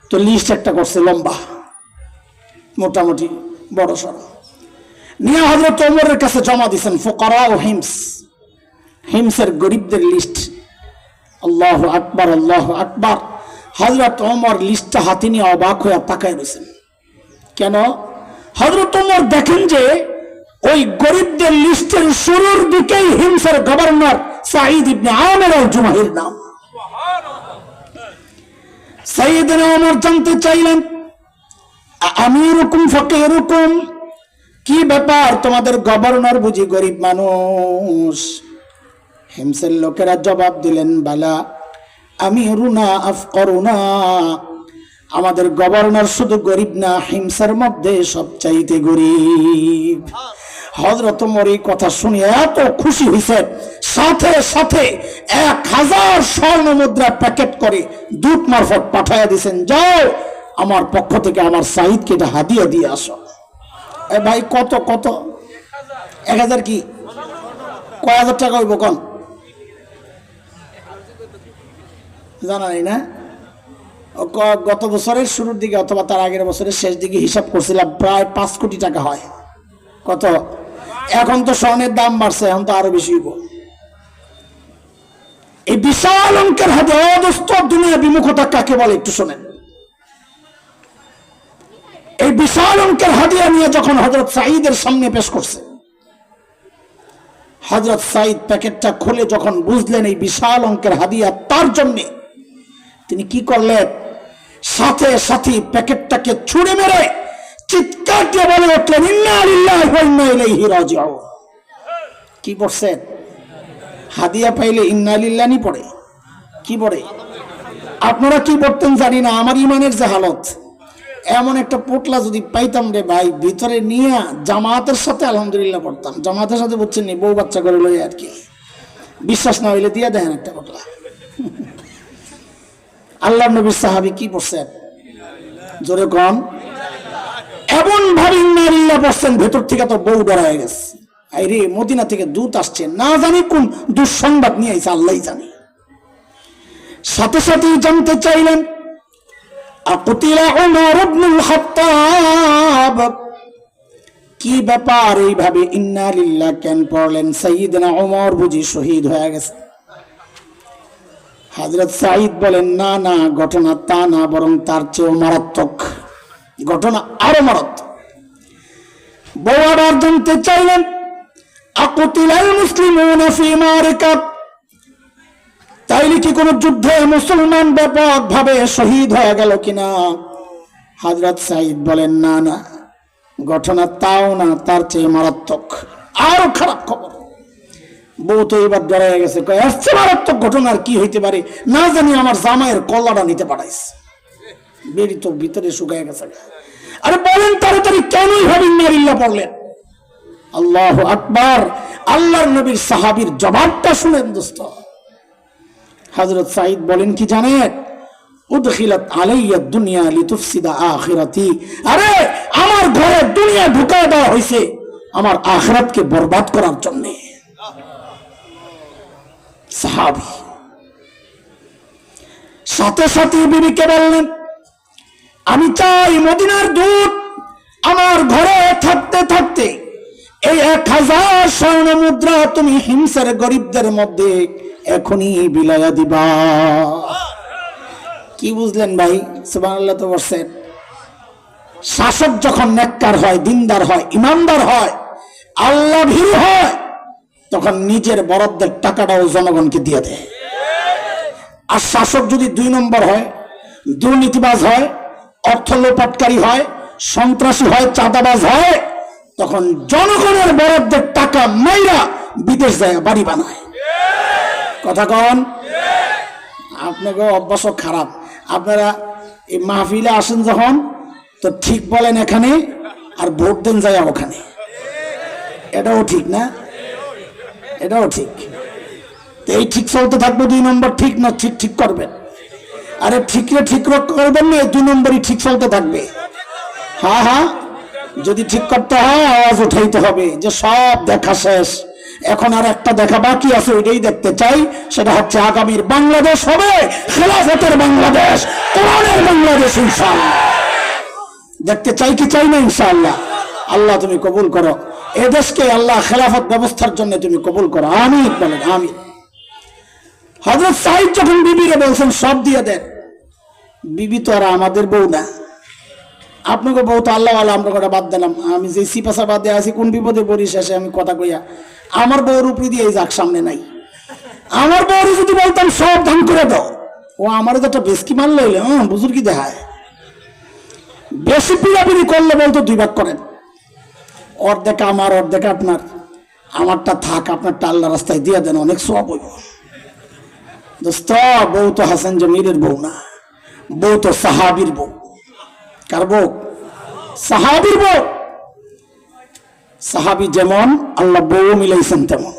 S1: তো লিস্ট একটা করছে লম্বা, মোটামুটি বড় সড়, নিয়ে হযরত ওমরের কাছে জমা দিয়েছেন। ফুকারা ও হিমসের গরিবদের লিস্ট। আল্লাহু আকবার, আল্লাহু আকবার। হযরত ওমর লিস্টটা হাতে নিয়ে অবাক হয়ে তাকায় রয়েছেন। কেন? হযরত ওমর দেখেন যে ওই গরিবদের লিস্টের শুরুর দিকেই হিমসের গভর্নর সাঈদ ইবনে আমির আল জুমাহির নাম। সাইয়েদনা ওমর জানতে চাইলেন, আমিরুকুম ফাকিরুকুম, কি ব্যাপার তোমাদের গভর্নর বুঝি গরিব মানুষ? হিমসের লোকেরা জবাব দিলেন, বালা আমিরুনা আফকরুনা, আমাদের গভর্নর শুধু গরিব না, হিমসের মধ্যে সবচাইতে গরিব। হযরত ওমর এই কথা শুনে এত খুশি হয়েছে, সাথে সাথে 1000 স্বর্ণ মুদ্রা প্যাকেট করে দূত মারফত পাঠাইয়া দিয়েছেন, যাও আমার পক্ষ থেকে আমার সাঈদকে এটা হাদিয়া দিয়ে আসো। এ ভাই কত কত? 1000 কি কয় হাজার টাকা হইব কোন জানা নেই না? গত বছরের শুরুর দিকে অথবা তার আগের বছরের শেষ দিকে হিসাব করছিলাম, প্রায় 5 কোটি টাকা হয়। কত? এখন তো স্বর্ণের দাম বাড়ছে, এখন তো আরো বেশি হইব। এই বিশাল অঙ্কের হাতে অদস্ত দুনিয়া বিমুখতা কাকে বলে একটু শোনেন। বিশাল অঙ্কের হাদিয়া নিয়ে যখন হযরত সাঈদের সামনে পেশ করছে, হযরত সাঈদ প্যাকেটটা খুলে যখন বুঝলেন এই বিশাল অঙ্কের হাদিয়া তার জন্য, তিনি কি করলেন? সাথে সাথে প্যাকেটটাকে ছুঁড়ে মেরে চিৎকার দিয়ে বলে উঠলেন, ইন্না লিল্লাহি ওয়া ইন্না ইলাইহি রাজিউন। কি পড়ছেন? হাদিয়া পাইলে ইন্না লিল্লাহি পড়ে, কি পড়ে? আপনারা কি পড়তেন জানি না, আমার ইমানের যে হালত, এমন একটা পোটলা যদি পাইতাম রে ভাই, ভিতরে নিয়ে জামাতের সাথে আলহামদুলিল্লাহ পড়তাম। জামাতের সাথে বুঝছেন নি, বউ বাচ্চা করে লই আর কি, বিশ্বাস না হইলে দিয়ে দেখেন একটা পোটলা। আল্লাহ নবীর সাহাবী কি পড়ছেন? জোরে কম। এমন ভাবে ইন্না লিল্লাহ পড়ছেন, ভেতর থেকে তো বউ ডরায় গেছে। আরে মদিনা থেকে দূত আসছে, না জানি কোন দুঃসংবাদ নিয়ে আইছে, আল্লাহই জানে। সাথে সাথেই জানতে চাইলেন, আকুতিলা উমর ইবনুল খাত্তাব, কি ব্যাপার এইভাবে ইন্না লিল্লাহ কেন পড়লেন? সাইয়্যিদনা ওমর বুঝি শহীদ হয়ে গেছে? হযরত সাঈদ বলেন, না না, ঘটনা তা না, বরং তার চেয়েও মারাত্মক ঘটনা, আরো মারাত্মক। বউ আবার জানতে চাইলেন, আকুতিলাল মুসলিমুনা ফি মারিকা, তাইলে কি কোন যুদ্ধে মুসলমান ব্যাপকভাবে শহীদ হয়ে গেল কিনা? হযরত সাঈদ বলেন, না না, ঘটনা তাও না, তার চেয়ে মারাত্মক, আরো খারাপ খবর। বউ তো এবার ডরাই গেছে, আসছে মারাত্মক ঘটনা আর কি হইতে পারে, না জানি আমার জামাইয়ের কলাটা নিতে পাঠাইছে, বেরি তো ভিতরে শুকায় গেছে। আরে বলেন তাড়াতাড়ি, কেনই হবে ইন্না লিল্লাহ পড়লেন? আল্লাহু আকবার। আল্লাহর নবীর সাহাবীর জবাবটা শুনেন দোস্ত। হযরত সাঈদ বলেন কি জানেন? উদখিলাত আলাইয়া দুনিয়া লিতুফসিদা আখিরাতি, আরে আমার ঘরে দুনিয়া ঢুকায় দেওয়া হয়েছে আমার আখিরাতকে বরবাদ করার জন্য। সাহাবী সাথে সাথে বিবিকে বললেন, আমি চাই মদিনার দূত আমার ঘরে থাকতে থাকতে এই 1000 স্বর্ণ মুদ্রা তুমি হিমসের গরিবদের মধ্যে এখনই বিলায়া দিবা। কি বুঝলেন ভাই? সুবহানাল্লাহ তো বলছেন। শাসক যখন নেককার হয়, দিনদার হয়, ইমানদার হয়, আল্লাহ ভীরু হয়, তখন নিজের বরাদ্দের টাকাটাও জনগণকে দিয়ে দেয়। আর শাসক যদি 2 নম্বর হয়, দুর্নীতিবাজ হয়, অর্থ লোপাটকারী হয়, সন্ত্রাসী হয়, চাঁদাবাজ হয়, তখন জনগণের বরাদ্দের টাকা মাইরা বিদেশ যায় বাড়ি বানায়। কথা কন? আপনাকে অভ্যাস খারাপ। আপনারা এই মাহফিলে আসেন যখন, তো ঠিক বলেন এখানে, আর ভোট দেন যায় ওখানে। এটাও ঠিক না? এটাও ঠিক। এই ঠিক চলতে থাকবে, 2 নম্বর ঠিক না ঠিক ঠিক করবেন। আরে ঠিক করবেন না, 2 নম্বরই ঠিক চলতে থাকবে। হ্যাঁ হ্যাঁ, যদি ঠিক করতে হয় আওয়াজ উঠাইতে হবে যে সব দেখা শেষ, এখন আর একটা দেখা বাকি আছে, ওইটাই দেখতে চাই। সেটা হচ্ছে আগামীর বাংলাদেশ হবে খেলাফতের বাংলাদেশ, কোরআনের বাংলাদেশ। ইনশাআল্লাহ দেখতে চাই কি চাই না? ইনশাআল্লাহ। আল্লাহ তুমি কবুল করো, এদেশকে আল্লাহ খেলাফত ব্যবস্থার জন্য তুমি কবুল করো, আমিন বলেন, আমিন। হযরত সাঈদ যখন বিবিরে বলছেন সব দিয়ে দেন, বিবি তো আর আমাদের বউ না, আপনাকে বউ তো আল্লাহ আল্লাহ, আমরা কটা বাদ দিলাম। আমি যে সিপাশা বাদ দিয়ে আছি, কোন বিপদে পড়ি শেষে আমি কথা কইয়া আমার বউর উপরে দিয়ে যাক, সামনে নাই। আমার বউর যদি বলতাম সব ধান করে দাও, ও আমার তো একটা বেশকি মারলে হইলে বুঝুর কি দেখায়। বেশি পিড়াপিড়ি করলে বলতো 2 ভাগ করেন, অর্ধেক আমার অর্ধেক আপনার, আমারটা থাক, আপনারটা আল্লাহ রাস্তায় দিয়ে দেন, অনেক সওয়াব হইব। দোস্ত, বউ তো হাসান জমিরের বউ না, বউ তো সাহাবীর বউ। কার বউ? সাহাবীর বউ। সাহাবী যেমন, আল্লাহ বউ মিলাইছেন তেমন।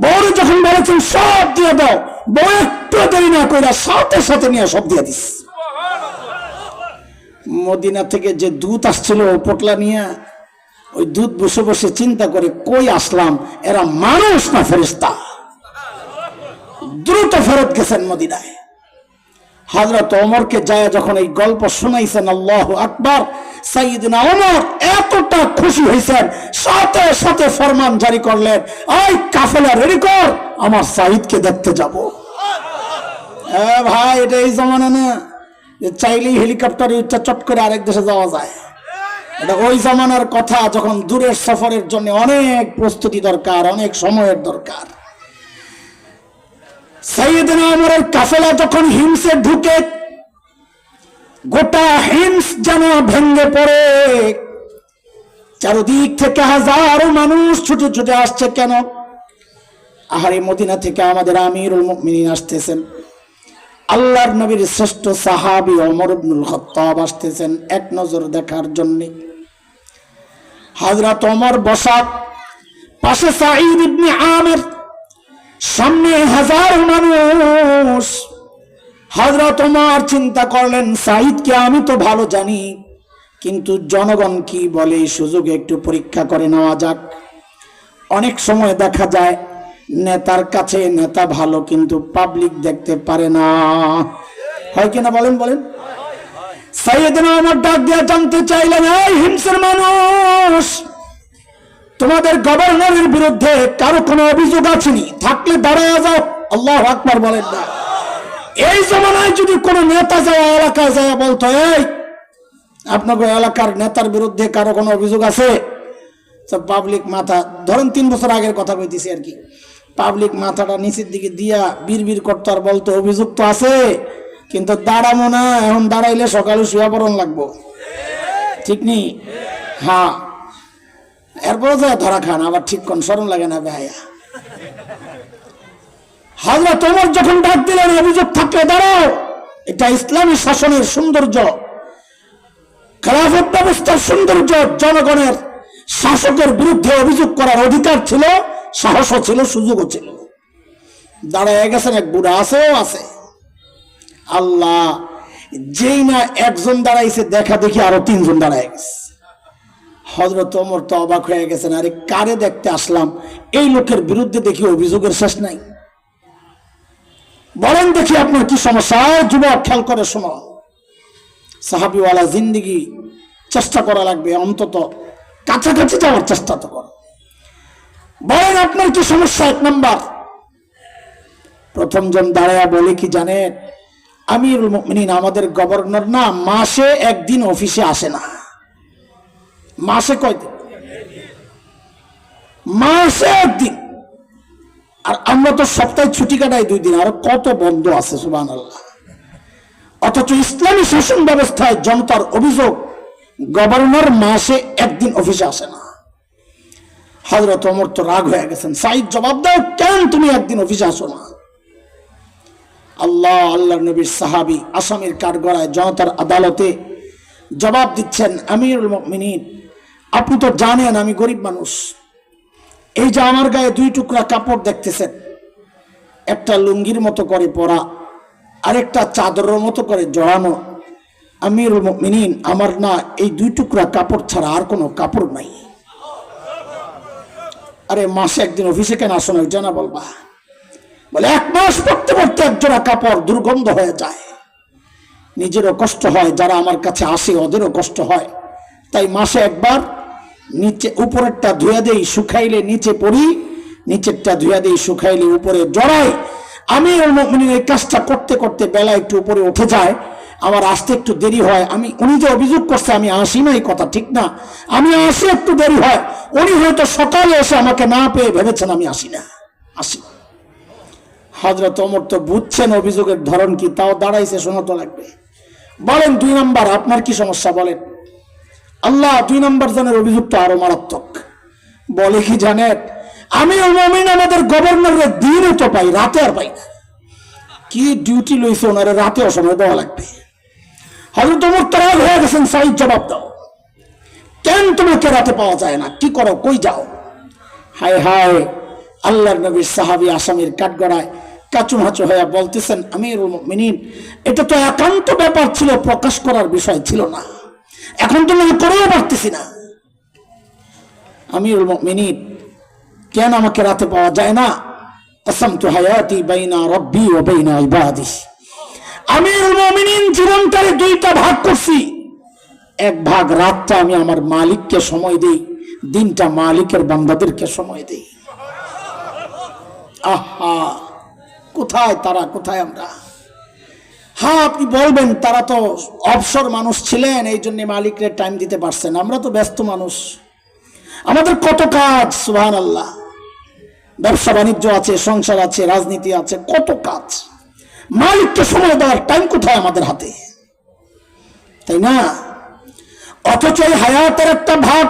S1: বউ যখন বলেছেন সব দিয়ে দাও, বউ একটু দেরি না কইরা সাথে সাথে নিয়ে সব দিয়ে দিস। মদিনা থেকে যে দূত আসছিল পোটলা নিয়ে, ওই দূত বসে বসে চিন্তা করে, কই আসলাম, এরা মানুষ না ফেরেশতা। দ্রুত ফেরত গেছেন মদিনায়। হযরত ওমরকে যায় যখন এই গল্প শুনাইছেন, আল্লাহু আকবার, সাইয়্যিদনা ওমর এতটা খুশি হয়েছেন, সাথে সাথে ফরমান জারি করলেন, এই কাফেলা রেডি কর, আমার সাঈদকে দেখতে যাব। ভাই এটা এই জমানা না, যে চাইলেই হেলিকপ্টারে উঠে চট করে আরেক দেশে যাওয়া যায়। এটা ওই জামানার কথা, যখন দূরের সফরের জন্য অনেক প্রস্তুতি দরকার, অনেক সময়ের দরকার। সাইয়েদনা ওমরের কাফেলা যখন হিমসে ঢুকে, গোটা হিমস যেন ভেঙে পড়ে, চারদিক থেকে হাজারো মানুষ ছুটে ছুটে আসছে। কেন? আহারে মদিনা থেকে আমাদের আমিরুল মুমিনিন আসতেছেন, আল্লাহর নবীর শ্রেষ্ঠ সাহাবী ওমর ইবনুল খাত্তাব আসতেছেন এক নজর দেখার জন্য। হযরত ওমর বসা, পাশে সাঈদ ইবনে আমির, সামনে হাজারো মানুষ। হযরত ওমর চিন্তা করলেন, সাঈদকে আমি তো ভালো জানি, কিন্তু জনগণ কি বলে এই সুযোগে একটু পরীক্ষা করে নেওয়া যাক। অনেক সময় দেখা যায় নেতার কাছে নেতা ভালো, কিন্তু পাবলিক দেখতে পারে না, হয় কিনা বলেন বলেন? সাইয়েদনা ওমর ডাক দিয়ে জানতে চাইলেন, এই হিমসের মানুষ, তোমাদের গভর্নরের বিরুদ্ধে কারো কোনো অভিযোগ আছেনি? থাকলে দাঁড়ায় যাও। আল্লাহু আকবার বলেন না। এই জমানায় যদি কোনো নেতা যায় এলাকায় যায় বলতো, এই আপনাদের এলাকার নেতার বিরুদ্ধে কারো কোনো অভিযোগ আছে? সব পাবলিক মাথা, ধরেন 3 বছর আগের কথা কইতেছি আর কি, পাবলিক মাথাটা নিচের দিকে দিয়া বিড়বিড় করতো আর বলতো, অভিযোগ তো আছে কিন্তু দাঁড়াবো না, এখন দাঁড়াইলে সকালে শুয়া পড়ন লাগবো, ঠিক নেই? হ্যাঁ, এরপরে যায় ধরা খান, আবার ঠিক কোন শরম লাগে না ভাইয়া। হযরত ওমর যখন ডাক দিলেন, অভিযোগ থাকলে দাঁড়াও, এটা ইসলামী শাসনের সৌন্দর্য, খেলাফত ব্যবস্থার সৌন্দর্য। জনগণের শাসকের বিরুদ্ধে অভিযোগ করার অধিকার ছিল, সাহসও ছিল, সুযোগও ছিল। দাঁড়ায় গেছেন, এক বুড়া আছেও আছে। আল্লাহ, যেই না একজন দাঁড়াইছে, দেখা দেখি আরো 3 জন দাঁড়ায় গেছে। হযরত ওমর তো অবাক হয়ে গেছেন, আরে কারে দেখতে আসলাম, এই লোকের বিরুদ্ধে দেখি অভিযোগের শেষ নাই। বলেন দেখি আপনার কি সমস্যা? যুবক খেয়াল করে শোনো, সাহাবিওয়ালা জিন্দেগি চেষ্টা করা লাগবে, অন্তত কাছাকাছি যাওয়ার চেষ্টা তো করো। বলেন আপনার কি সমস্যা? 1 নাম্বার, প্রথম জন দাঁড়ায়া বলে কি জানেন, আমিরুল মুমিনিন আমাদের গভর্নর না মাসে 1 দিন অফিসে আসে না। মাসে কয়দিন? মাসে 1 দিন। আর আমরা তো সপ্তাহে ছুটি কাটাই 2 দিন, আর কত বন্ধ আছে, সুবহানাল্লাহ। অথচ ইসলামী শাসন ব্যবস্থায় জনতার অভিযোগ, গভর্নর মাসে 1 দিন অফিসে আসে না। হযরত ওমর তো রাগ হয়ে গেছেন, সাঈদ জবাব দাও, কেন তুমি 1 দিন অফিসে আসো না? আল্লাহর নবীর সাহাবী আসামির কাঠগড়ায় জনতার আদালতে জবাব দিচ্ছেন, আমিরুল মুমিনিন, আপনি তো জানেন আমি গরিব মানুষ, এই যে আমার গায়ে 2 টুকরা কাপড় দেখতেছেন, একটা লুঙ্গির মতো করে পরা, আরেকটা চাদরের মতো করে জড়ানো। আমিরুল মুমিনিন, আমার না এই 2 টুকরা কাপড় ছাড়া আর কোনো কাপড় নাই। আরে মাসে 1 দিন অফিসে কেন আসো না, ওইটা না বলবা? বলে 1 মাস পড়তে পড়তে 1 জোড়া কাপড় দুর্গন্ধ হয়ে যায়, নিজেরও কষ্ট হয়, যারা আমার কাছে আসে ওদেরও কষ্ট হয়, তাই মাসে 1 বার নিচে উপরেরটা ধুয়ে দেই, শুকাইলে নিচে পরি, নিচেরটা ধুয়ে দেই, শুকাইলে উপরে জড়াই। আমিরুল মুমিনিন এই কাজটা করতে করতে বেলা একটু উপরে উঠে যায়, আমার আসতে একটু দেরি হয়। উনি যে অভিযোগ করছে আমি আসি না, এই কথা ঠিক না, আমি আসি একটু দেরি হয়। উনি হয়তো সকালে এসে আমাকে না পেয়ে ভেবেছেন আমি আসি না, আসি। হযরত ওমর তো বুঝছেন অভিযোগের ধরন কি, তাও দাঁড়াইছে, শোনা তো লাগবে। বলেন 2 নাম্বার, আপনার কি সমস্যা বলেন? আল্লাহ, 2 নাম্বার জনের অভিযোগ তো আরো মারাত্মক। বলে কি জানেন, আমিরুল মুমিনিন আমাদের গভর্নরের দিনে তো পাই, রাতে আর পাই না। কি ডিউটি লইছে ওনারে, রাতে অসময় দেওয়া লাগবে। হযরত ওমর তো রাগ হয়ে গেছেন, সাঈদ জবাব দাও, কেন তোমাকে রাতে পাওয়া যায় না, কি করো, কই যাও? হায় হায়, আল্লাহর নবীর সাহাবী আসামির কাঠগড়ায় কাচুমাচু হয়ে বলতেছেন, আমিরুল মুমিনিন, এটা তো একান্ত ব্যাপার ছিল, প্রকাশ করার বিষয় ছিল না, এখন তো আমি করেও পারতেছি না। আমিরুল মুমিনিন, কেন আমাকে রাতে পাওয়া যায় না? কাসামতু হায়াতি বাইনা রাব্বি ওয়া বাইনা ইবাদি। আমিরুল মুমিনিন, জীবনটারে 2টা ভাগ করছি, 1 ভাগ রাতটা আমি আমার মালিককে সময় দেই, দিনটা মালিকের বান্দাদেরকে সময় দেই। আহা, কোথায় তারা, কোথায় আমরা? হ্যাঁ, আপনি বলবেন তারা তো অবসর মানুষ ছিলেন, এই জন্য মালিকরে টাইম দিতে পারছেন। আমরা তো ব্যস্ত মানুষ, আমাদের কত কাজ, সুবহানাল্লাহ। ব্যবসা বাণিজ্য আছে, সংসার আছে, রাজনীতি আছে, কত কাজ। মালিককে সময় দেওয়ার টাইম কোথায় আমাদের হাতে, তাই না? অথচ এই হায়াতের একটা ভাগ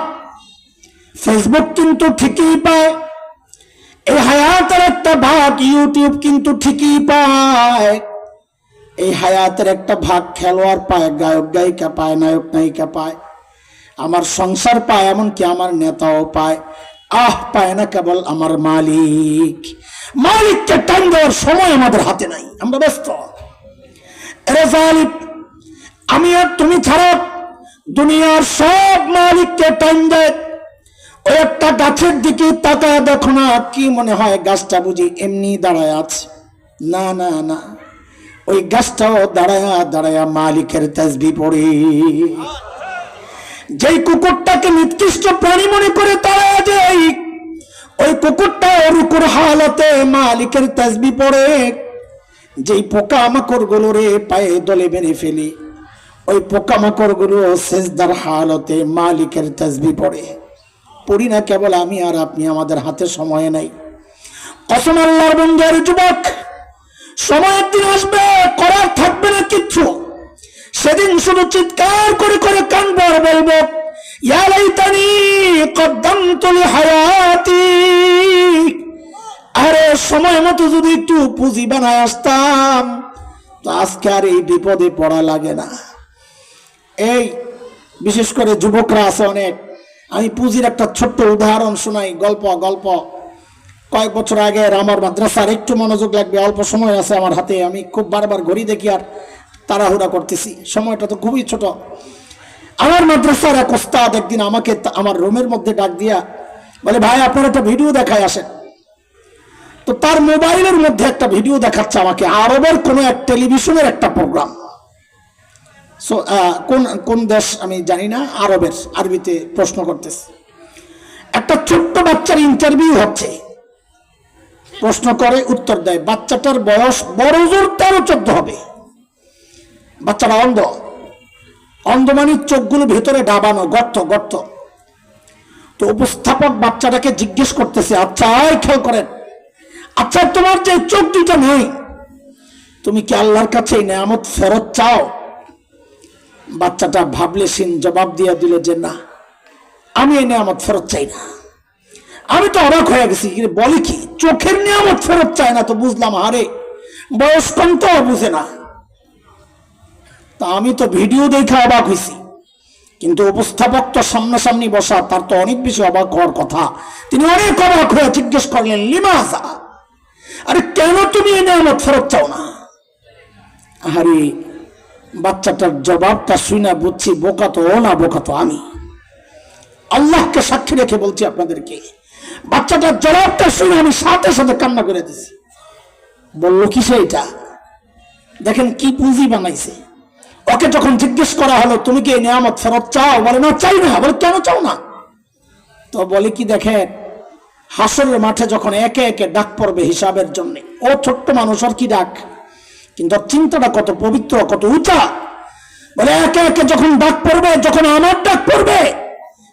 S1: ফেসবুক কিন্তু ঠিকই পায়, এই হায়াতের একটা ভাগ ইউটিউব কিন্তু ঠিকই পায়, এই হায়াতের একটা ভাগ খেলোয়াড় পায়, গায়ক গায়িকা পায়, নায়ক নায়িকা পায়, আমার সংসার পায়, এমনকি আমার নেতাও পায়। পায় না কেবল আমার মালিক। মালিককে টাইম দেওয়ার সময় আমাদের হাতে নাই, আমরা ব্যস্ত। এরে জালিম, আমি আর তুমি ছাড়া দুনিয়ার সব মালিককে টাইম দেয়। ওই একটা গাছের দিকে তাকায় দেখো না, কি মনে হয় গাছটা বুঝি এমনি দাঁড়ায় আছে? না না না, ওই গাছটাও দাঁড়ায়া দাঁড়ায়া মালিকের তাসবিহ পড়ে। যেই কুকুরটাকে নিকৃষ্ট প্রাণী মনে করে দাঁড়ায় যায়, ওই কুকুরটা রুকুর হালতে মালিকের তাসবিহ পড়ে। যেই পোকামাকড় গুলো রে পায়ে দলে বেঁধে ফেলি, ওই পোকামাকড় গুলো সেজদার হালতে মালিকের তাসবিহ পড়ে। পড়ি না কেবল আমি আর আপনি, আমাদের হাতে সময় নাই। কসম আল্লাহর বন্দার যুবক, সময়ের দিন আসবে, করার থাকবে না কিচ্ছু। সেদিন শুধু চিৎকার করে করে কানবো আর বলবো, ইয়া লাইতানি কদ্দামতু লিহায়াতি। আরে সময় মতো যদি একটু পুঁজি বানায় আসতাম, তো আজকে আর এই বিপদে পড়া লাগে না। এই বিশেষ করে যুবকরা আছে অনেক, আমি পুঁজির একটা ছোট্ট উদাহরণ শোনাই, গল্প। কয়েক বছর আগে আমার মাদ্রাসার, একটু মনোযোগ লাগবে, অল্প সময় আছে আমার হাতে, আমি খুব বারবার ঘড়ি দেখি আর তাড়াহুড়া করতেছি, সময়টা তো খুবই ছোট। আমার মাদ্রাসার এক ওস্তাদ একদিন আমাকে আমার রুমের মধ্যে ডাক দিয়া বলে, ভাই আপনার একটা ভিডিও দেখায় আসেন। তো তার মোবাইলের মধ্যে একটা ভিডিও দেখাচ্ছে আমাকে, আরবের কোন এক টেলিভিশনের একটা প্রোগ্রাম। কোন দেশ আমি জানি না, আরবের, আরবিতে প্রশ্ন করতেছে। একটা ছোট্ট বাচ্চার ইন্টারভিউ হচ্ছে, প্রশ্ন করে উত্তর দেয়। বাচ্চাটার বয়স বড় জোর 13-14 হবে। বাচ্চাটা অন্ধ মানে চোখগুলো ভেতরে ডাবানো, গর্ত। তো উপস্থাপক বাচ্চাটাকে জিজ্ঞেস করতেছে, আচ্ছা খেয়াল করেন, আচ্ছা তোমার যে চোখ দুইটা নেই, তুমি কি আল্লাহর কাছে এই নেয়ামত ফেরত চাও? বাচ্চাটা ভাবলে সিন জবাব দিয়ে দিল যে না, আমি এই নেয়ামত ফেরত চাই না। আমি তো অবাক হয়ে গেছি, বলে কি চোখের নিয়ামত ফেরত চায় না? তো বুঝলাম আরে বয়স কম তো বুঝে না। তা আমি তো ভিডিও দেখে অবাক হয়েছি, কিন্তু উপস্থাপক তো সামনাসামনি বসা, তার তো অনেক বেশি অবাক হওয়ার কথা। তিনি অনেক অবাক হয়ে জিজ্ঞেস করলেন, লিমাজা, আরে কেন তুমি এই নিয়ামত ফেরত চাও না? আরে বাচ্চাটার জবাবটা শুনে বুঝছি বোকা তো ও না, বোকা তো আমি। আল্লাহকে সাক্ষী রেখে বলছি আপনাদেরকে, বাচ্চাটার জবাবটা শুনে আমি সাথে সাথে কান্না করে দিছি। বলল কিসে এটা? দেখেন কি পুঁজি বানাইছে। ওকে যখন জিজ্ঞেস করা হলো তুমি কি এই নিয়ামত ফেরত চাও, বলে না চাই না। বলে কেন চাও না? তো বলে কি, দেখেন হাসরের মাঠে যখন একে একে ডাক পড়বে হিসাবের জন্য, ও ছোট্ট মানুষ আর কি ডাক, কিন্তু চিন্তাটা কত পবিত্র, কত উঁচা। বলে একে একে যখন ডাক পড়বে, যখন আমার ডাক পড়বে,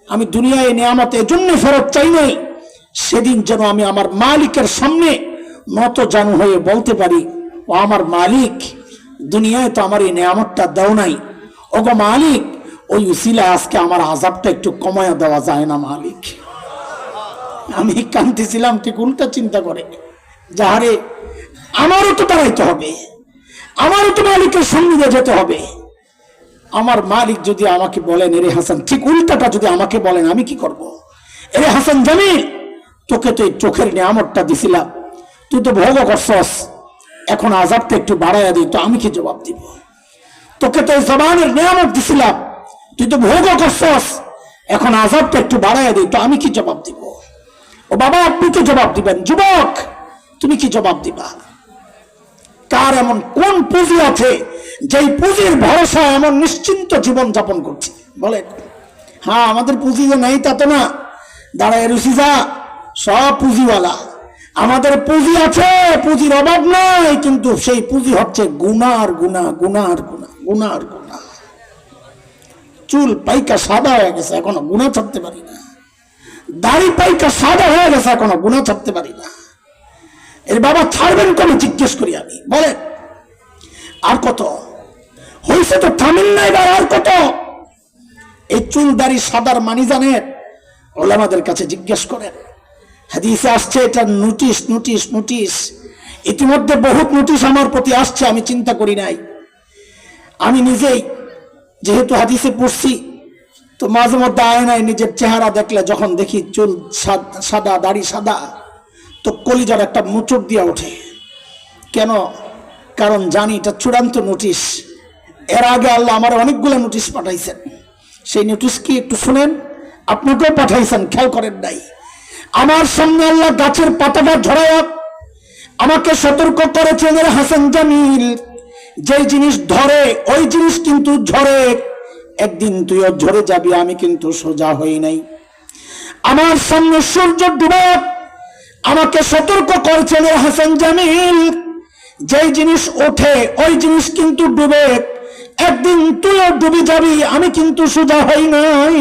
S1: আমি দুনিয়ায় নিয়ামত এজন্য ফেরত চাই নাই, সেদিন যেন আমি আমার মালিকের সামনে নত জানু হয়ে বলতে পারি, ও আমার মালিক, দুনিয়ায় তো আমার এই নিয়ামতটা দাও নাই, ওগো মালিক, ওই উসিলা আজকে আমার আযাবটা একটু কমায়া দেওয়া যায় না মালিক। আমি কাঁদতেছিলাম ঠিক উল্টা চিন্তা করে, যাহারে আমারও তো দাঁড়াইতে হবে, আমারও তো মালিকের সঙ্গে যেতে হবে। আমার মালিক যদি আমাকে বলেন এরে হাসান, ঠিক উল্টাটা যদি আমাকে বলেন, আমি কি করব? এরে হাসান জামিল, তোকে তো এই চোখের নিয়ামতটা দিছিলাম, তুই তো ভোগ করছস, এখন আযাবটা একটু বাড়াইয়া দিই, তো আমি কি জবাব দিব? তোকে তো এই জবানের নিয়ামত দিছিলাম, তুই তো ভোগ করছস, এখন আযাবটা একটু বাড়াইয়া দিই, তো আমি কি জবাব দিব? ও বাবা, আপনি তো জবাব দিবেন। যুবক, তুমি কি জবাব দিবা? কার এমন কোন পুঁজি আছে যেই পুঁজির ভরসা এমন নিশ্চিন্ত জীবন যাপন করছে? বলেন। হ্যাঁ, আমাদের পুঁজি যে নাই তা তো না, দাঁড়ায় রুসি যা, সব পুঁজিওয়ালা। আমাদের পুঁজি আছে, পুঁজির অভাব নাই, কিন্তু সেই পুঁজি হচ্ছে গুনার গুনাহ, গুনার গুনাহ, গুনার গুনাহ। চুল পাইকা সাদা হয়ে গেছে, এখনো গুনাহ ছাড়তে পারি না। দাড়ি পাইকা সাদা হয়ে গেছে, এখনো গুনাহ ছাড়তে পারি না। এর বাবা ছাড়বেন কবে জিজ্ঞেস করি আমি, বলেন আর কত হয়েছে? তো থামেন না, এবার আর কত? এই চুল দাড়ি সাদার মানি জানেন? ওলামাদের কাছে জিজ্ঞেস করেন। হাদিসে আসছে এটা নোটিশ, নোটিশ, নোটিশ। ইতিমধ্যে বহুত নোটিশ আমার প্রতি আসছে, আমি চিন্তা করি নাই। আমি নিজেই যেহেতু হাদিসে পড়ছি, তো মাঝে মধ্যে আয়নায় নিজের চেহারা দেখলে যখন দেখি চুল সাদা, দাড়ি সাদা, তো কলিজার একটা মুচড় দিয়া ওঠে। কেন? কারণ জানি এটা চূড়ান্ত নোটিশ। এর আগে আল্লাহ আমার অনেকগুলো নোটিশ পাঠাইছেন। সেই নোটিশ কি একটু শুনেন? আপনাকেও পাঠাইছেন, খেয়াল করেন নাই? আমার সামনে আল্লাহ গাছের পাতাটা ঝরায়া আমাকে সতর্ক করেছেন, হাসান জামিল, যে জিনিস ধরে ওই জিনিস কিন্তু ঝরে, একদিন তুইও ঝরে যাবি, আমি কিন্তু সোজা হই নাই। আমার সামনে সূর্য ডুবে আমাকে সতর্ক করেছেন, হাসান জামিল, যে জিনিস ওঠে ওই জিনিস কিন্তু ডুবে, একদিন তুইও ডুবে যাবি, আমি কিন্তু সোজা হই নাই।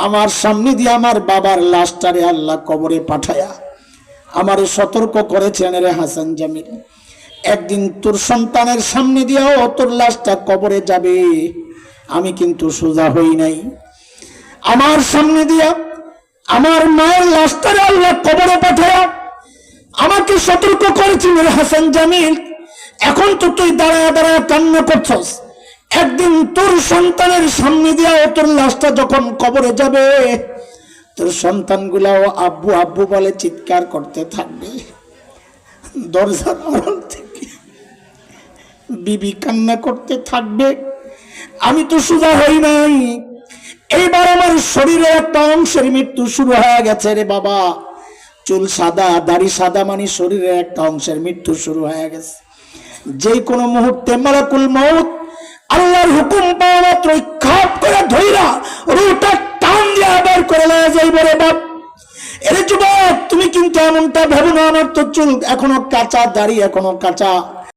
S1: আমার সামনে দিয়ে আমার বাবার লাশটারে আল্লাহ কবরে পাঠায়া আমারে সতর্ক করেছেন, রে হাসান জামিল, একদিন তোর সন্তানের সামনে দিয়েও তোর লাশটা কবরে যাবে, আমি কিন্তু সোজা হই নাই। আমার সামনে দিয়া আমার মায়ের লাশটারে আল্লাহ কবরে পাঠায়া আমাকে সতর্ক করেছেন, রে হাসান জামিল, এখন তো তুই দাঁড়ায় দাঁড়ায় কান্না করছস, একদিন তোর সন্তানের সামনে দিয়া তোর লাশটা যখন কবরে যাবে, তোর সন্তানগুলাও আব্বু আব্বু বলে চিৎকার করতে থাকবে, দরজার আড়াল থেকে বিবি কান্না করতে থাকবে, আমি তো সোজা হই নাই। এইবার আমার শরীরে একটা অংশের মৃত্যু শুরু হয়ে গেছে রে বাবা। চুল সাদা, দাড়ি সাদা, মানে শরীরে একটা অংশের মৃত্যু শুরু হয়ে গেছে। যে কোনো মুহূর্তে মালাকুল মউত আল্লাহর হুকুম পাওয়া মাত্রই খাপ করে ধইরা রুটা টান দিয়ে বের করে লয়ে যাইব রে বাপ। এর যুবক, তুমি কিন্তু এমনটা ভেবো না আমার তো চুল এখনো কাঁচা, দাড়ি এখনো কাঁচা,